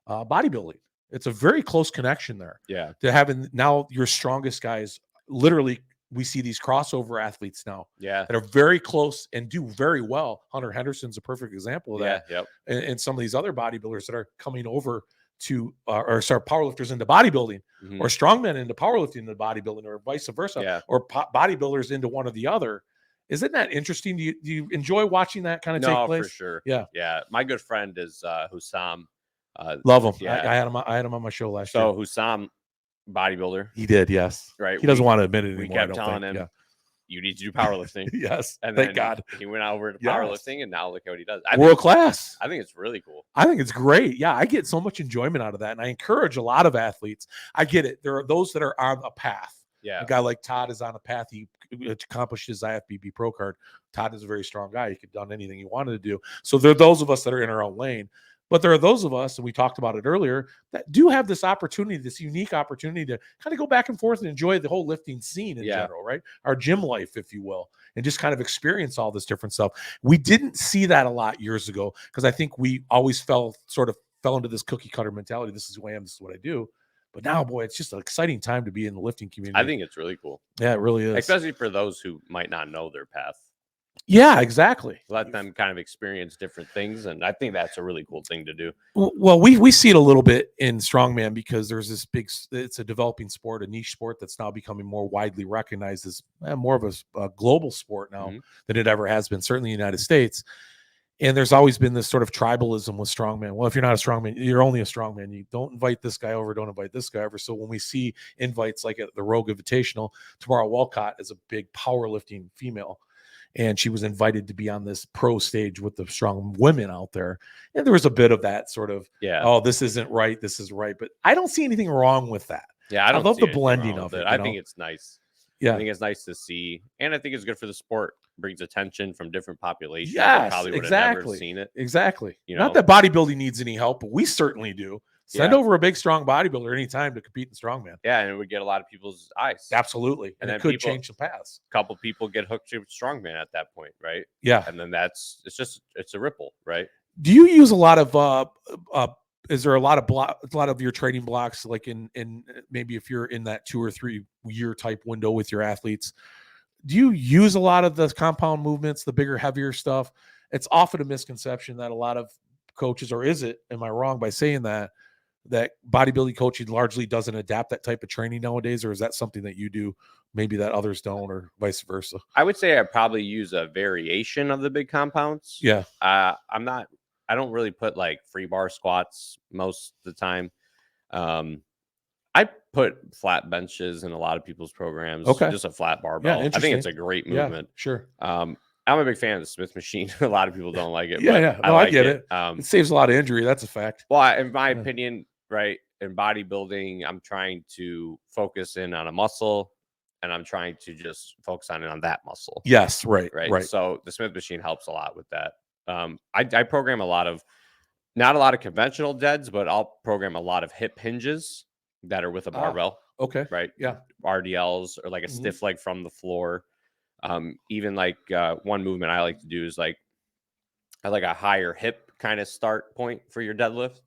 bodybuilding. It's a very close connection there. Yeah. To having now your strongest guys, literally, we see these crossover athletes now that are very close and do very well. Hunter Henderson's a perfect example of that. Yep. And some of these other bodybuilders that are coming over to or start powerlifters into bodybuilding or strongmen into powerlifting into bodybuilding or vice versa or bodybuilders into one or the other. Isn't that interesting? Do you enjoy watching that kind of take place? No, for sure. Yeah. My good friend is Hussam. Love him. Yeah. I had him on my show last year. So Hussam, bodybuilder. He did, yes. Right. He doesn't want to admit it anymore. We kept telling him, you need to do powerlifting. Yes. And thank God. He went over to powerlifting, and now look at what he does. World class. I think it's really cool. I think it's great. Yeah, I get so much enjoyment out of that. And I encourage a lot of athletes. I get it. There are those that are on a path Yeah. A guy like Todd is on a path. He accomplished his IFBB pro card. Todd is a very strong guy. He could have done anything he wanted to do. So there are those of us that are in our own lane. But there are those of us, and we talked about it earlier, that do have this opportunity, this unique opportunity to kind of go back and forth and enjoy the whole lifting scene in general, right? Our gym life, if you will, and just kind of experience all this different stuff. We didn't see that a lot years ago because I think we always fell into this cookie cutter mentality. This is who I am. This is what I do. But now, boy, it's just an exciting time to be in the lifting community. I think it's really cool. Yeah, it really is. Especially for those who might not know their path. Yeah, exactly. Let them kind of experience different things. And I think that's a really cool thing to do. Well, we see it a little bit in strongman because there's this it's a developing sport, a niche sport that's now becoming more widely recognized as more of a global sport now than it ever has been, certainly in the United States. And there's always been this sort of tribalism with strongman. Well, if you're not a strongman, you're only a strongman. You don't invite this guy over, don't invite this guy over. So when we see invites like at the Rogue Invitational, Tamara Walcott is a big powerlifting female. And she was invited to be on this pro stage with the strong women out there. And there was a bit of that sort of, oh, this isn't right. This is right. But I don't see anything wrong with that. Yeah, I love the blending of it. I think it's nice. Yeah. I think it's nice to see. And I think it's good for the sport. It brings attention from different populations. Yes, probably would exactly. have never seen it. Exactly. You know? Not that bodybuilding needs any help, but we certainly do. Send over a big, strong bodybuilder anytime to compete in strongman. Yeah, and it would get a lot of people's eyes. Absolutely. And it could change the paths. A couple people get hooked to strongman at that point, right? Yeah. And then it's a ripple, right? Do you use a lot of is there a lot of your training blocks, like in maybe if you're in that 2 or 3 year type window with your athletes, do you use a lot of the compound movements, the bigger, heavier stuff? It's often a misconception that a lot of coaches, or is it, am I wrong by saying that bodybuilding coaching largely doesn't adapt that type of training nowadays? Or is that something that you do maybe that others don't, or vice versa? I would say I probably use a variation of the big compounds. Yeah. I don't really put like free bar squats most of the time. I put flat benches in a lot of people's programs. Okay. Just a flat barbell. I think it's a great movement. Yeah, sure. I'm a big fan of the Smith machine. A lot of people don't like it. Yeah. No, I get it. It saves a lot of injury. That's a fact. Well, in my opinion, right, in bodybuilding, I'm trying to focus in on a muscle, and I'm trying to just focus on that muscle. Yes, right. So the Smith machine helps a lot with that. I program not a lot of conventional deads, but I'll program a lot of hip hinges that are with a barbell. Okay. Right. Yeah. RDLs or like a stiff leg from the floor. Even like one movement I like to do is like I like a higher hip kind of start point for your deadlift.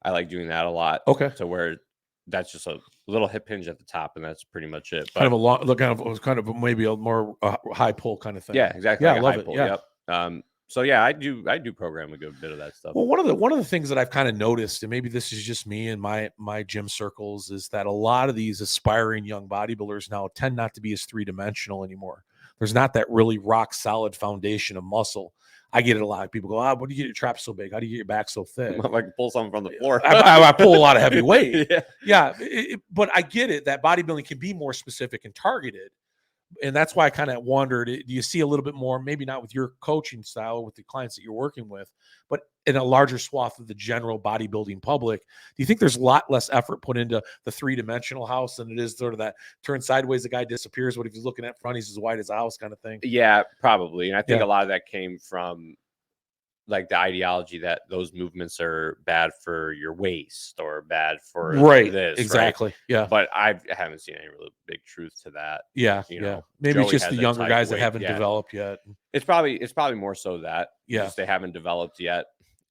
I like doing that a lot. Okay. To where that's just a little hip hinge at the top, and that's pretty much it. But, kind of maybe a more high pull kind of thing. Yeah, exactly. Yeah, like I love high it. pull. Yeah. Yep. So yeah, I do program a good bit of that stuff. Well, one of the things that I've kind of noticed, and maybe this is just me and my gym circles, is that a lot of these aspiring young bodybuilders now tend not to be as 3-dimensional anymore. There's not that really rock solid foundation of muscle. I get it a lot. People go, what do you get your traps so big? How do you get your back so thick? I can pull something from the floor. I pull a lot of heavy weight. Yeah. But I get it that bodybuilding can be more specific and targeted. And that's why I kind of wondered, do you see a little bit more, maybe not with your coaching style, with the clients that you're working with, but in a larger swath of the general bodybuilding public, do you think there's a lot less effort put into the 3-dimensional house than it is sort of that turn sideways, the guy disappears, what if he's looking at front, he's as wide as a house kind of thing? Yeah, probably. And I think a lot of that came from like the ideology that those movements are bad for your waist or bad for this. Exactly. Right? Yeah. But I haven't seen any really big truth to that. Yeah. You know, maybe Joey it's just the younger guys that haven't developed yet. It's probably more so that just they haven't developed yet.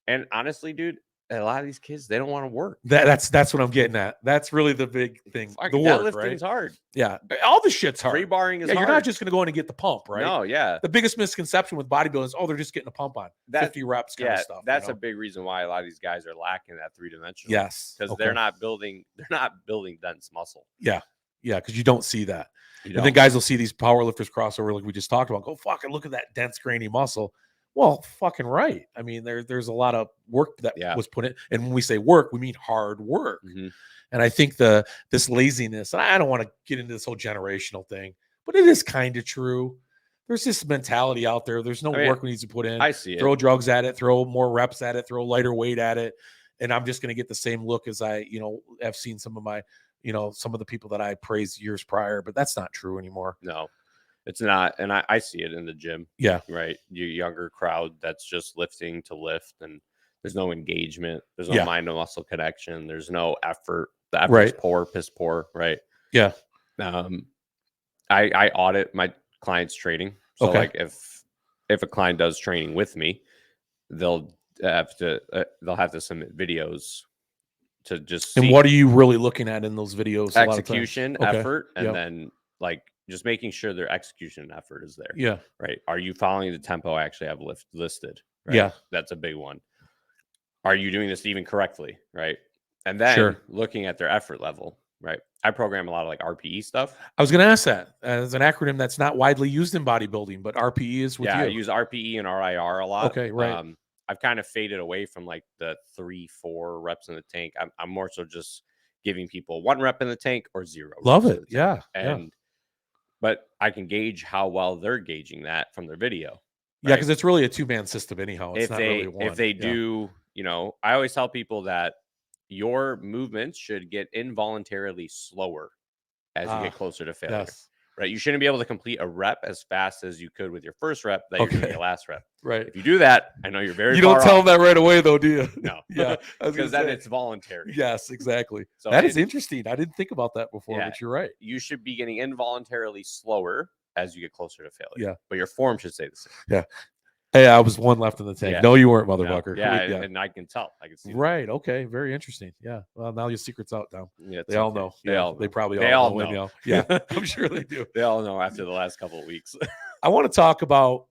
And honestly, dude, a lot of these kids, they don't want to work. That's what I'm getting at. That's really the big thing. The work, right? Lifting's hard. Yeah. All the shit's hard. Free barring is hard. You're not just going to go in and get the pump, right? No, yeah. The biggest misconception with bodybuilding is, they're just getting a pump on 50 reps kind of stuff. That's a big reason why a lot of these guys are lacking that 3-dimensional. Yes. Because they're not building dense muscle. Yeah. Yeah. Because you don't see that. And then guys will see these powerlifters crossover like we just talked about. Go fucking look at that dense, grainy muscle. Well, fucking right. I mean, there's a lot of work that was put in. And when we say work, we mean hard work. Mm-hmm. And I think this laziness, and I don't want to get into this whole generational thing, but it is kind of true. There's this mentality out there. There's no work we need to put in. I see it. Throw drugs at it, throw more reps at it, throw lighter weight at it. And I'm just going to get the same look as I've seen some of my some of the people that I praised years prior, but that's not true anymore. No, it's not. And I see it in the gym. Yeah. Right. Your younger crowd that's just lifting to lift, and there's no engagement. There's no mind to muscle connection. There's no effort. The effort is poor, piss poor. Right. Yeah. I audit my clients' training. So like if a client does training with me, they'll have to submit videos to just see. And what are you really looking at in those videos? Execution, effort, and then like just making sure their execution and effort is there. Yeah. Right. Are you following the tempo I actually have listed? Right? Yeah. That's a big one. Are you doing this even correctly? Right. And then looking at their effort level. Right. I program a lot of like RPE stuff. I was going to ask that as an acronym that's not widely used in bodybuilding, but RPE is with you. I use RPE and RIR a lot. Okay, right. I've kind of faded away from like the 3-4 reps in the tank. I'm more so just giving people 1 rep in the tank or 0. Love it. Yeah. But I can gauge how well they're gauging that from their video. Right? Yeah, because it's really a 2-man system anyhow. It's not really one. If they do, I always tell people that your movements should get involuntarily slower as you get closer to failure. Yes. Right. You shouldn't be able to complete a rep as fast as you could with your first rep that you're doing your last rep. Right. If you do that, I know you're very You don't tell them that right away, though, do you? No. Yeah. Because then it's voluntary. Yes, exactly. So that is interesting. I didn't think about that before, but you're right. You should be getting involuntarily slower as you get closer to failure. Yeah. But your form should stay the same. Yeah. Hey, I was 1 left in the tank. No, you weren't, motherfucker. Yeah, and I can tell. I can see. Right. Okay. Very interesting. Yeah. Well, now your secret's out now. Yeah, they all know. They probably all know. Yeah, I'm sure they do. They all know after the last couple of weeks. I want to talk about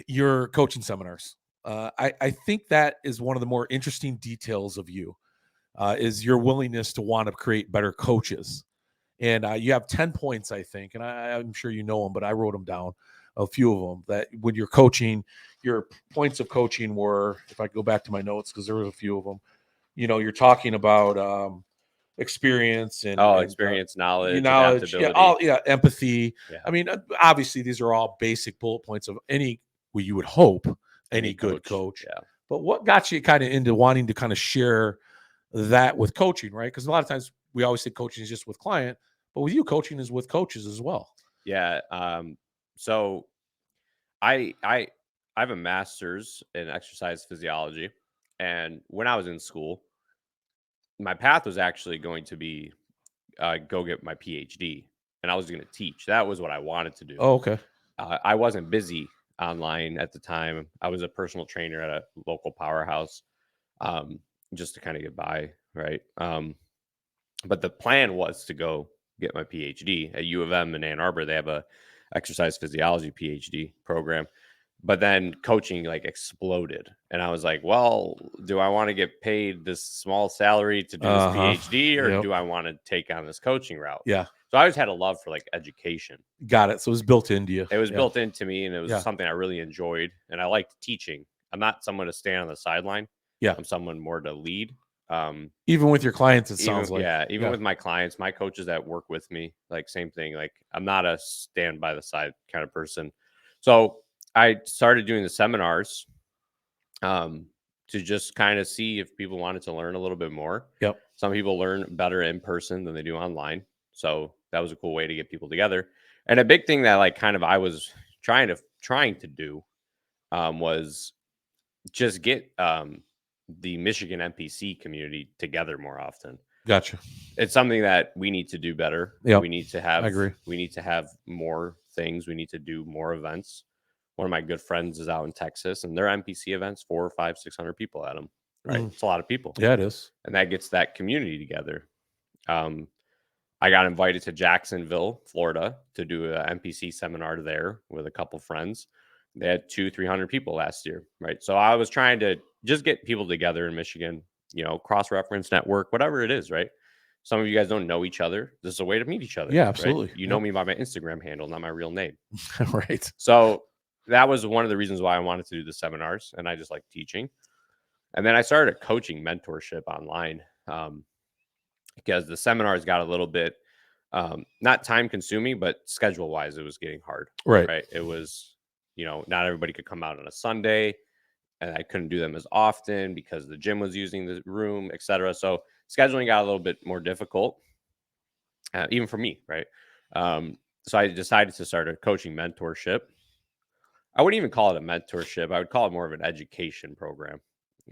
your coaching seminars. I think that is one of the more interesting details of you, is your willingness to want to create better coaches. And you have 10 points, I think, and I'm sure you know them, but I wrote them down. A few of them that when you're coaching, your points of coaching were, if I go back to my notes, because there were a few of them, you're talking about experience and experience, knowledge, adaptability. Empathy. Yeah. I mean, obviously these are all basic bullet points of you would hope any good coach. Yeah. But what got you kind of into wanting to kind of share that with coaching, right? Because a lot of times we always say coaching is just with client, but with you, coaching is with coaches as well. Yeah. So I have a master's in exercise physiology. And when I was in school, my path was actually going to be go get my PhD, and I was going to teach. That was what I wanted to do. Oh, okay. I wasn't busy online at the time. I was a personal trainer at a local powerhouse, just to kind of get by. Right. But the plan was to go get my PhD at U of M in Ann Arbor. They have a exercise physiology PhD program, but then coaching like exploded. And I was like, well, do I want to get paid this small salary to do this PhD, or do I want to take on this coaching route? Yeah. So I always had a love for like education. Got it. So it was built into you. It was built into me, and it was something I really enjoyed. And I liked teaching. I'm not someone to stand on the sideline. Yeah. I'm someone more to lead. Even with your clients, it sounds like. Yeah, even with my clients, my coaches that work with me, like same thing. Like I'm not a stand by the side kind of person. So I started doing the seminars to just kind of see if people wanted to learn a little bit more. Yep. Some people learn better in person than they do online. So that was a cool way to get people together. And a big thing that like kind of I was trying to do was just get the Michigan NPC community together more often. Gotcha. It's something that we need to do better. Yep. We need to have, I agree. We need to have more things. We need to do more events. One of my good friends is out in Texas, and their NPC events, 400, 500, 600 people at them. Right. It's a lot of people. Yeah, it is. And that gets that community together. I got invited to Jacksonville, Florida to do an NPC seminar there with a couple friends. They had 200-300 people last year. Right. So I was trying to just get people together in Michigan, cross-reference network, whatever it is, right? Some of you guys don't know each other. This is a way to meet each other. Yeah, absolutely. Right? You know me by my Instagram handle, not my real name. Right. So that was one of the reasons why I wanted to do the seminars, and I just like teaching. And then I started a coaching mentorship online because the seminars got a little bit, not time consuming, but schedule wise, it was getting hard. Right. It was, not everybody could come out on a Sunday. And I couldn't do them as often because the gym was using the room, etc. So scheduling got a little bit more difficult. even for me, right? So I decided to start a coaching mentorship. I wouldn't even call it a mentorship. I would call it more of an education program.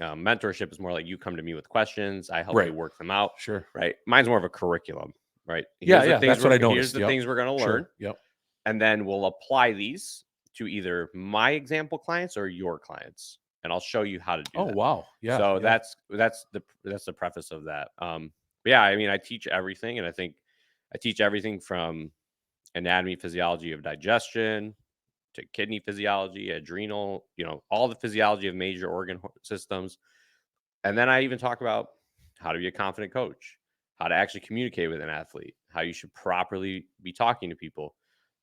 Mentorship is more like you come to me with questions, I help you work them out. Sure. Right. Mine's more of a curriculum. Right. Yeah. That's what I Here's noticed. the things we're going to learn. Sure. Yep. And then we'll apply these to either my example clients or your clients, and I'll show you how to do that. Wow. Yeah. So that's the preface of that. But yeah, I mean, I teach everything, and I think I teach everything from anatomy, physiology of digestion to kidney physiology, adrenal, all the physiology of major organ systems. And then I even talk about how to be a confident coach, how to actually communicate with an athlete, how you should properly be talking to people,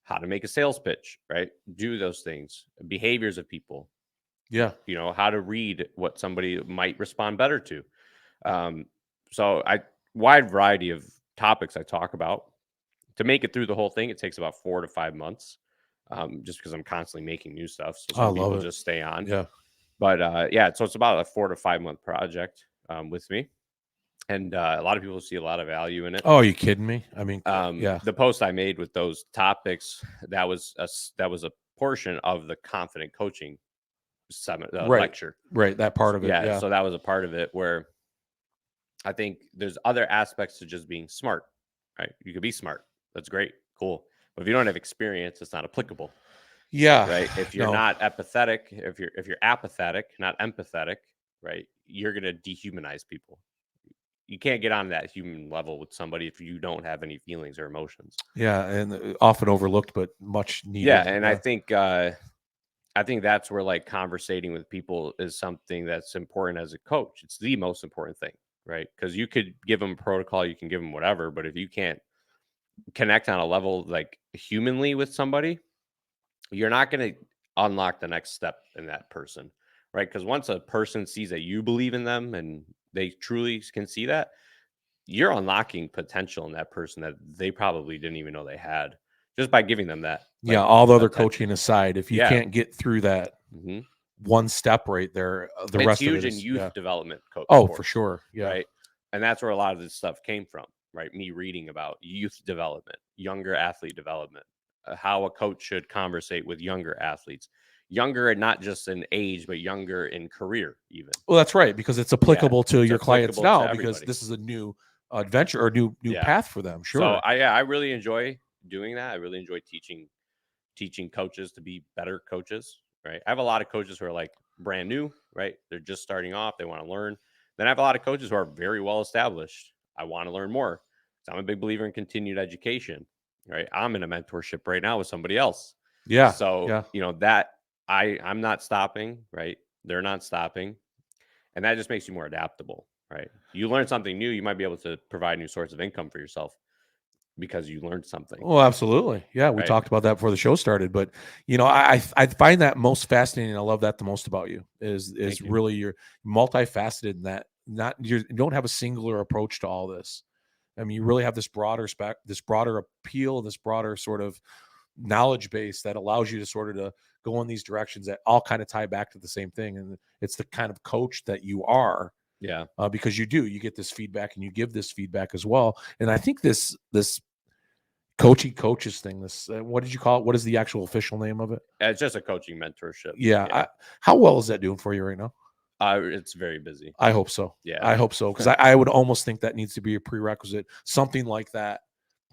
how to make a sales pitch, right? Do those things, behaviors of people. Yeah. How to read what somebody might respond better to. So wide variety of topics I talk about. To make it through the whole thing, it takes about 4 to 5 months, just because I'm constantly making new stuff. So some people just stay on. Yeah. But yeah, so it's about a 4 to 5 month project with me. And a lot of people see a lot of value in it. Oh, are you kidding me? I mean, yeah. The post I made with those topics, that was a portion of the confident coaching lecture. Right. That part of it. Yeah. So that was a part of it where I think there's other aspects to just being smart, right? You could be smart. That's great. Cool. But if you don't have experience, it's not applicable. Yeah. Right. If you're not empathetic, if you're apathetic, not empathetic, right, you're going to dehumanize people. You can't get on that human level with somebody if you don't have any feelings or emotions. Yeah. And often overlooked, but much needed. Yeah. And I think that's where like conversating with people is something that's important as a coach. It's the most important thing, right? Because you could give them a protocol, you can give them whatever, but if you can't connect on a level like humanly with somebody, you're not going to unlock the next step in that person, right? Because once a person sees that you believe in them and they truly can see that, you're unlocking potential in that person that they probably didn't even know they had just by giving them that. Yeah. All the other coaching aside, if you can't get through that one step right there, the rest of it is huge in youth development. For sure. Yeah. Right. And that's where a lot of this stuff came from, right? Me reading about youth development, younger athlete development, how a coach should conversate with younger athletes, younger and not just in age, but younger in career even. Well, that's right, because it's applicable to your clients now, because this is a new adventure or new path for them. Sure. So I really enjoy doing that. I really enjoy teaching coaches to be better coaches, right? I have a lot of coaches who are like brand new, right? They're just starting off. They want to learn. Then I have a lot of coaches who are very well established. I want to learn more. So I'm a big believer in continued education, right? I'm in a mentorship right now with somebody else. Yeah. So, that I'm not stopping, right? They're not stopping. And that just makes you more adaptable, right? You learn something new, you might be able to provide new source of income for yourself because you learned something. Well, absolutely. Yeah. We talked about that before the show started, but I find that most fascinating. I love that the most about you is really you're multifaceted in that you don't have a singular approach to all this. I mean, you really have this broader appeal, this broader sort of knowledge base that allows you to sort of go in these directions that all kind of tie back to the same thing. And it's the kind of coach that you are. Yeah. Because you get this feedback and you give this feedback as well. And I think this coaches thing, what did you call it? What is the actual official name of it? It's just a coaching mentorship. Yeah. How well is that doing for you right now? It's very busy. I hope so. Yeah. I hope so. Because I would almost think that needs to be a prerequisite, something like that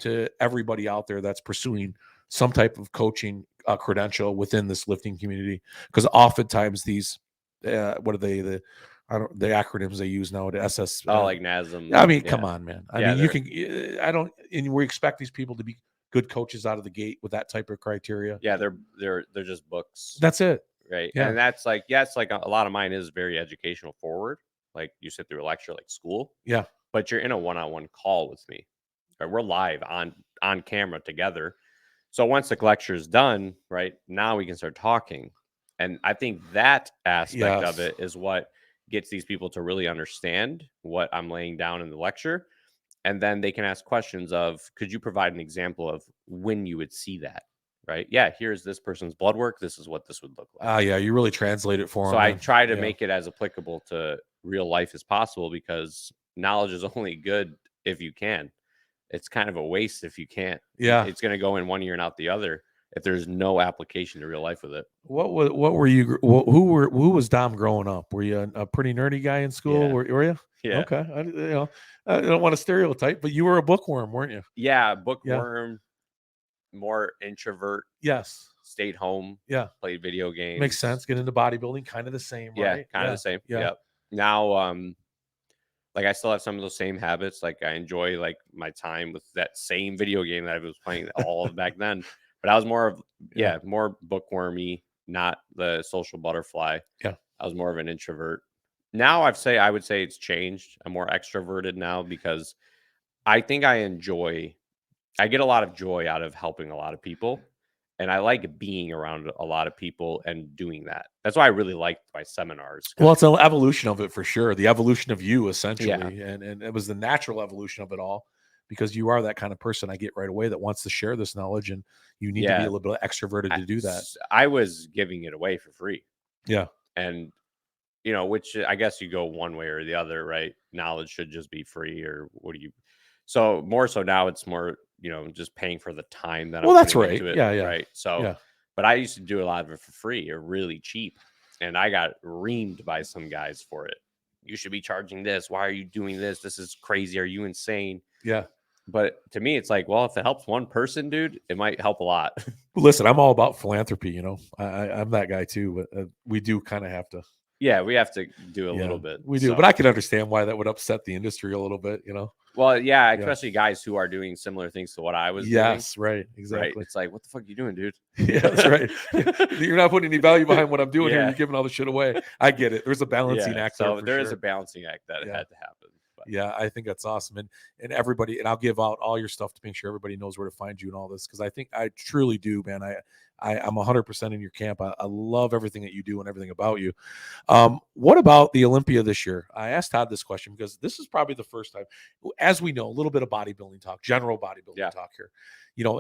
to everybody out there that's pursuing some type of coaching credential within this lifting community. Because oftentimes these, what are they? The acronyms they use now to SS. Like NASM. I mean, come on, man. I mean, you can. And we expect these people to be good coaches out of the gate with that type of criteria. Yeah, they're just books. That's it. Right. Yeah. And that's like, it's like a lot of mine is very educational forward. Like you sit through a lecture like school. Yeah. But you're in a one-on-one call with me. Right? We're live on camera together. So once the lecture is done, right, now we can start talking. And I think that aspect of it is what gets these people to really understand what I'm laying down in the lecture. And then they can ask questions of, could you provide an example of when you would see that? Right. Yeah. Here's this person's blood work. This is what this would look like. Yeah. You really translate it for them. So I try to make it as applicable to real life as possible, because knowledge is only good if you can. it's kind of a waste if you can't. Yeah. It's going to go in one ear and out the other if there's no application to real life with it. What were you? Who was Dom growing up? Were you a pretty nerdy guy in school? Yeah. Were you? Yeah. Okay. I don't want to stereotype, but you were a bookworm, weren't you? Yeah, bookworm, more introvert. Yes. Stayed home. Yeah. Played video games. Makes sense. Get into bodybuilding, kind of the same, right? Yeah, kind of the same. Yeah. Yep. Now, like I still have some of those same habits. Like I enjoy like my time with that same video game that I was playing all back then. But I was more of more bookwormy, not the social butterfly. Yeah. I was more of an introvert. Now I would say it's changed. I'm more extroverted now because I think I get a lot of joy out of helping a lot of people. And I like being around a lot of people and doing that. That's why I really liked my seminars. Well, it's an evolution of it for sure. The evolution of you, essentially. Yeah. And it was the natural evolution of it all, because you are that kind of person I get right away that wants to share this knowledge, and you need to be a little bit extroverted to do that. I was giving it away for free. Yeah. And, which I guess you go one way or the other, right? Knowledge should just be free, or so more so now it's more, just paying for the time that that's putting right. into it, Yeah. Yeah. Right. So, but I used to do a lot of it for free or really cheap. And I got reamed by some guys for it. You should be charging this. Why are you doing this? This is crazy. Are you insane? Yeah. But to me, it's like, well, if it helps one person, dude, it might help a lot. Listen, I'm all about philanthropy. I'm that guy too, but we do kind of have to. Yeah, we have to do a little bit. We do, but I can understand why that would upset the industry a little bit, Well, yeah, especially guys who are doing similar things to what I was doing. Yes, right, exactly. Right? It's like, what the fuck are you doing, dude? Yeah, that's right. You're not putting any value behind what I'm doing here. You're giving all the shit away. I get it. There's a balancing act. So there is a balancing act that had to happen. But. Yeah, I think that's awesome. And everybody, and I'll give out all your stuff to make sure everybody knows where to find you and all this, because I think I truly do, man. I'm 100% in your camp. I love everything that you do and everything about you. What about the Olympia this year? I asked Todd this question because this is probably the first time, as we know, a little bit of bodybuilding talk, general bodybuilding talk here.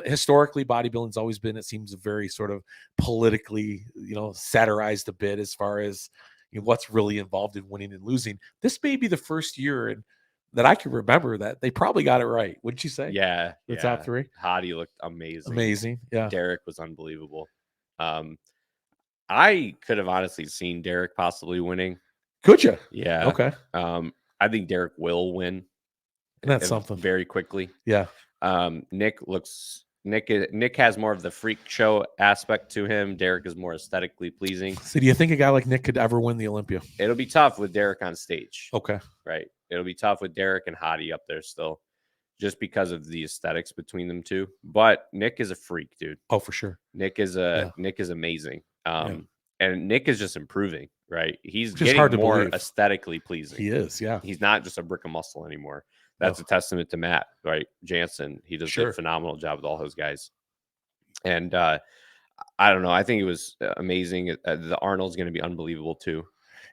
Historically, bodybuilding's always been, it seems, very sort of politically, satirized a bit as far as what's really involved in winning and losing. This may be the first year that I can remember that they probably got it right. Wouldn't you say? Yeah. The top three. Hottie looked amazing. Amazing. Yeah. Derek was unbelievable. I could have honestly seen Derek possibly winning. Could you? Yeah. Okay. I think Derek will win. And that's something. Very quickly. Yeah. Nick has more of the freak show aspect to him. Derek is more aesthetically pleasing. So do you think a guy like Nick could ever win the Olympia? It'll be tough with Derek on stage. Okay. Right. It'll be tough with Derek and Hottie up there still, just because of the aesthetics between them two. But Nick is a freak, dude. Oh, for sure. Nick is amazing. And Nick is just improving, right? He's just getting hard to more believe. Aesthetically pleasing. He is, yeah. He's not just a brick of muscle anymore. That's a testament to Matt, right? Jansen. He does a phenomenal job with all those guys. And I don't know. I think it was amazing. The Arnold's going to be unbelievable too.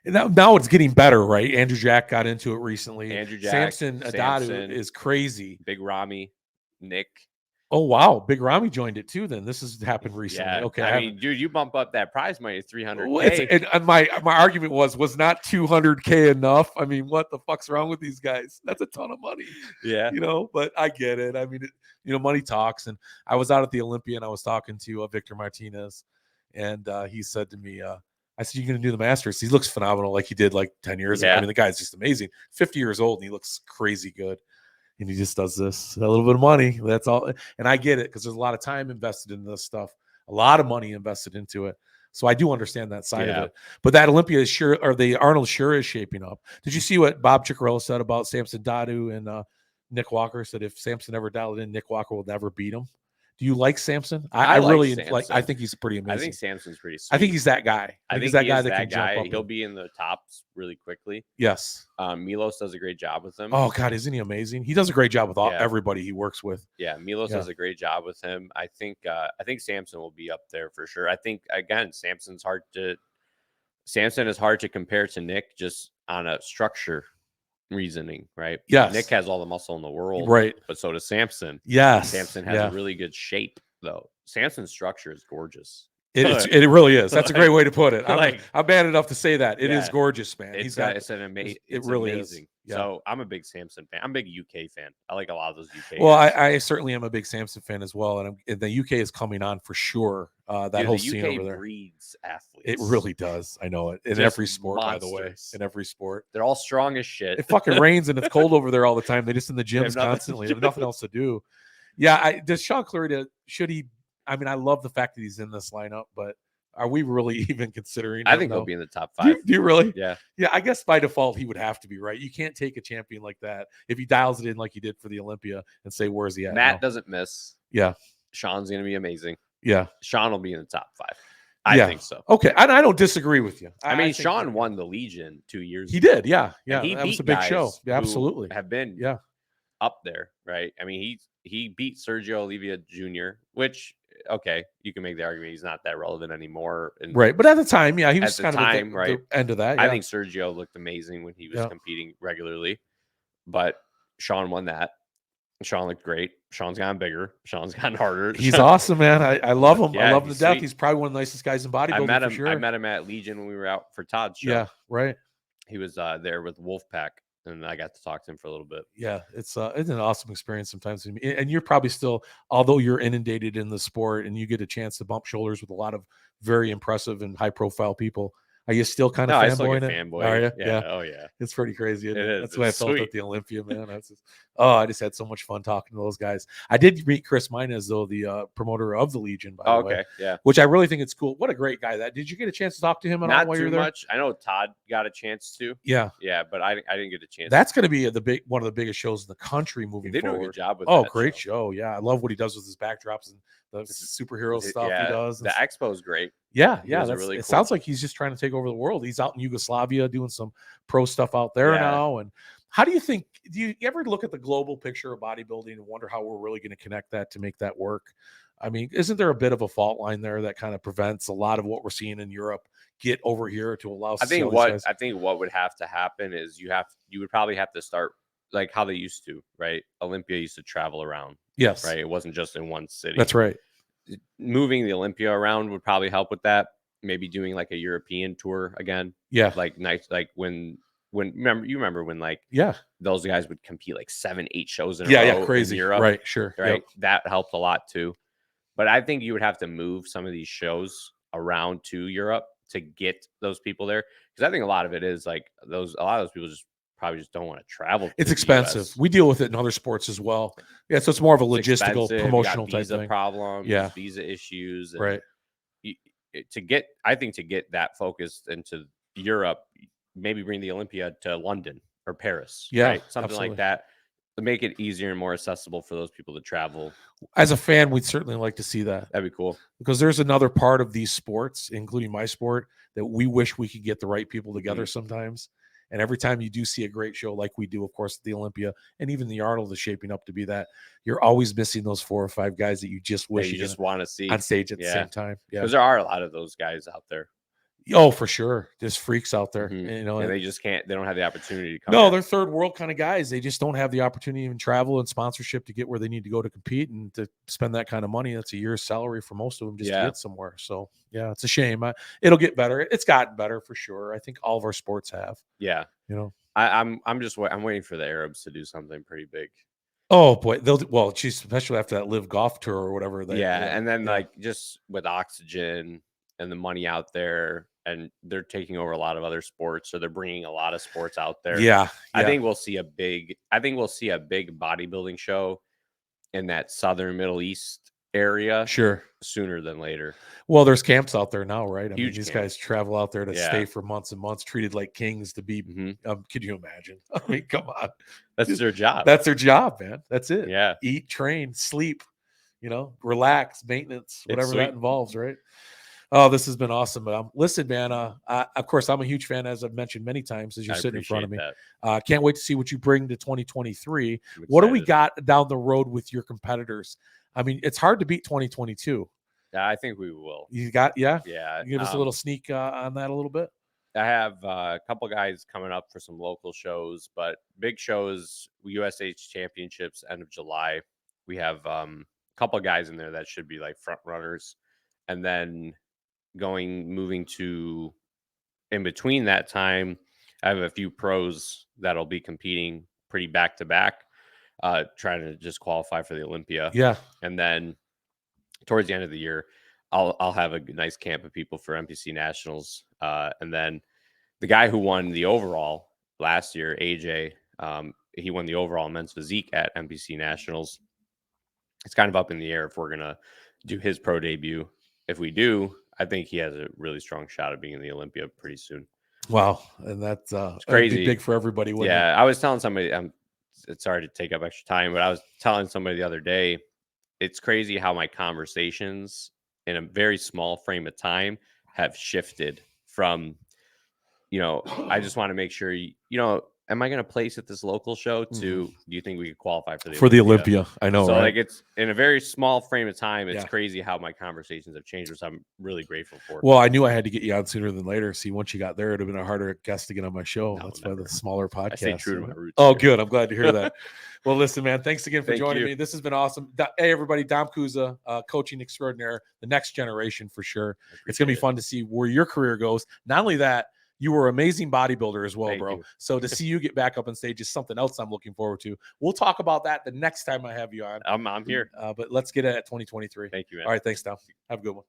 Now it's getting better, right? Andrew Jack got into it recently. Andrew Jack, Samson Adadu is crazy. Big Rami, Nick. Oh wow, Big Rami joined it too. Then this has happened recently. Yeah. Okay, I mean, dude, you bump up that prize money to $300K. And my argument was not $200K enough. I mean, what the fuck's wrong with these guys? That's a ton of money. Yeah, but I get it. I mean, money talks. And I was out at the Olympia and I was talking to Victor Martinez, and he said to me, I said, "You're going to do the Masters." He looks phenomenal, like he did like 10 years ago. I mean, the guy's just amazing. 50 years old, and he looks crazy good. And he just does this, a little bit of money. That's all. And I get it, because there's a lot of time invested in this stuff, a lot of money invested into it. So I do understand that side of it. But that Olympia is sure, or the Arnold sure is shaping up. Did you see what Bob Ciccarello said about Samson Dadu and Nick Walker? Said if Samson ever dialed in, Nick Walker will never beat him. Do you like Samson? I really like. I think he's pretty amazing. I think Samson's pretty sweet. I think he's that guy. I think he's that guy that can jump up. He'll be in the tops really quickly. Yes. Milos does a great job with him. Oh God, isn't he amazing? He does a great job with everybody he works with. Yeah, Milos does a great job with him. I think Samson will be up there for sure. I think again, Samson is hard to compare to Nick just on a structure reasoning, right? Yes. Nick has all the muscle in the world, right? But so does Samson. Yes. Samson has a really good shape, though. Samson's structure is gorgeous. It really is. That's a great way to put it. I'm bad enough to say that. It is gorgeous, man. It's an amazing. It really is. Yeah. So I'm a big Samson fan. I'm a big UK fan. I like a lot of those UK Well, guys. I certainly am a big Samson fan as well, and the UK is coming on for sure. That Dude, whole the scene UK over there, breeds athletes. it really does. I know it in Just every sport, by the way, monsters. in every sport. They're all strong as shit. It fucking rains and it's cold over there all the time. They're just in the They have gyms nothing to constantly. They have do. nothing else to do. Yeah, does Sean Clarida, should he? I mean, I love the fact that he's in this lineup, but are we really even considering? I him, think though? he'll be in the top Do 5. you really? Yeah. Yeah, I guess by default he would have to be, right? You can't take a champion like that if he dials it in like he did for the Olympia and say, "Where's he at?" Matt now? doesn't miss. Yeah, Sean's going to be amazing. yeah, Sean will be in the top 5. I think so. Okay, and I don't disagree with you. I mean, think Sean that- won the Legion 2 years He ago. did, yeah. And he That was beat a big guys show. Yeah, who absolutely. have been Yeah, up there, right? I mean, he beat Sergio Oliva Jr., which, okay, you can make the argument he's not that relevant anymore. And right. But at the time, yeah, he was at the kind time, of the right? end of that. I Yeah. think Sergio looked amazing when he was Yeah. competing regularly, but Sean won that. Sean looked great. Sean's gotten bigger. Sean's gotten harder. He's awesome, man. I love him. I Yeah, love him to he's death. sweet. He's probably one of the nicest guys in bodybuilding. I met him. For sure. I met him at Legion when we were out for Todd's show. Yeah, right. He was there with Wolfpack, and I got to talk to him for a little bit. Yeah, it's an awesome experience sometimes. And you're probably still, although you're inundated in the sport and you get a chance to bump shoulders with a lot of very impressive and high profile people, are you still kind of No, I still fanboying get it? fanboy. Are you? Yeah. Oh yeah. It's pretty crazy. Isn't It it? is. That's what I It's felt sweet. at the Olympia, man. I just had so much fun talking to those guys. I did meet Chris Minez, though, the promoter of the Legion, by the way. Okay. Yeah. Which I really think it's cool. What a great guy. Did you get a chance to talk to him at all Not while you too were there? much. I know Todd got a chance to. Yeah. Yeah, but I didn't get a chance. That's going to be one of the biggest shows in the country moving They do forward. a good job with Oh, that great show. Yeah. I love what he does with his backdrops and the superhero stuff he does. The expo is great. Yeah, He yeah. does it That's, really it cool. sounds like he's just trying to take over the world. He's out in Yugoslavia doing some pro stuff out there Yeah. now. And how do you ever look at the global picture of bodybuilding and wonder how we're really going to connect that to make that work? I mean, isn't there a bit of a fault line there that kind of prevents a lot of what we're seeing in Europe get over here to allow? I think what would have to happen is you would probably have to start like how they used to, right? Olympia used to travel around. Yes. Right. It wasn't just in one city. That's right. Moving the Olympia around would probably help with that. Maybe doing like a European tour again. Yeah. Like nice, like when remember when like Yeah. those guys would compete like 7-8 shows in a Yeah. row Yeah. Crazy. in Europe. Right. Sure. Right. Yep. That helped a lot too. But I think you would have to move some of these shows around to Europe to get those people there. Because I think a lot of it is like a lot of those people probably just don't want to travel. It's to the expensive. US. We deal with it in other sports as well. Yeah. So it's more of a It's logistical, expensive. promotional You got type visa thing. problems, Yeah. visa issues. And Right. to get that focused into Europe, maybe bring the Olympia to London or Paris. Yeah, Right? Something absolutely. like that. To make it easier and more accessible for those people to travel. As a fan, we'd certainly like to see that. That'd be cool. Because there's another part of these sports, including my sport, that we wish we could get the right people together sometimes. And every time you do see a great show like we do, of course, at the Olympia, and even the Arnold is shaping up to be that, you're always missing those 4 or 5 guys that you just wish You just want to see on stage at the Yeah. same time. Yeah. because there are a lot of those guys out there. Oh, for sure. There's freaks out there. Mhm. You know, And they just can't. They don't have the opportunity to come. no, here. they're third world kind of guys. They just don't have the opportunity to even travel and sponsorship to get where they need to go to compete and to spend that kind of money. That's a year's salary for most of them just to Yeah. get somewhere. So yeah, it's a shame. It'll get better. It's gotten better for sure. I think all of our sports have. Yeah. You know. I'm waiting for the Arabs to do something pretty big. Oh boy, geez, especially after that live golf tour or whatever. And then like just with oxygen and the money out there, and they're taking over a lot of other sports, so they're bringing a lot of sports out there. Yeah, I think we'll see a big bodybuilding show in that southern Middle East area sure. sooner than later. Well, there's camps out there now, right? I mean, Huge these camps. guys travel out there to Yeah. stay for months and months, treated like kings to be. Mhm. Could you imagine? I mean, come on. That's their job. That's their job, man. That's it. Yeah. Eat, train, sleep, relax, maintenance, whatever that sweet. involves, right? Oh, this has been awesome. But listen, man, of course, I'm a huge fan, as I've mentioned many times, as you're I sitting in front of me. appreciate that. Can't wait to see what you bring to 2023. I'm What do we excited. got down the road with your competitors? I mean, it's hard to beat 2022. Yeah, I think we will. You got, yeah? Yeah. You give us a little sneak on that a little bit? I have a couple guys coming up for some local shows, but big shows, USH Championships, end of July. We have a couple guys in there that should be like front runners. And then moving to in between that time, I have a few pros that'll be competing pretty back to back, trying to just qualify for the Olympia. Yeah. And then towards the end of the year, I'll have a nice camp of people for NPC Nationals. And then the guy who won the overall last year, AJ, he won the overall men's physique at NPC Nationals. It's kind of up in the air if we're gonna do his pro debut. If we do, I think he has a really strong shot of being in the Olympia pretty soon. Wow, and that's it's crazy, be big for everybody. Yeah, I was telling somebody, it's sorry to take up extra time, but I was telling somebody the other day, it's crazy how my conversations in a very small frame of time have shifted from, I just want to make sure, am I going to place at this local show to, do you think we could qualify for the Olympia? I know, so right? Like, it's in a very small frame of time. It's crazy how my conversations have changed, which I'm really grateful for. Well, I knew I had to get you on sooner than later. See, once you got there, it'd have been a harder guest to get on my show. That's why the smaller podcast. I stay true to my roots. Oh, good. I'm glad to hear that. Well, listen, man, thanks again for joining you. me. This has been awesome. Hey, everybody, Dom Kuza, coaching extraordinaire, the next generation for sure. It's going to be fun to see where your career goes. Not only that, you were an amazing bodybuilder as well, Thank bro. you. So to see you get back up on stage is something else I'm looking forward to. We'll talk about that the next time I have you on. I'm here. But let's get it at 2023. Thank you, man. All right, thanks, Dom. Have a good one.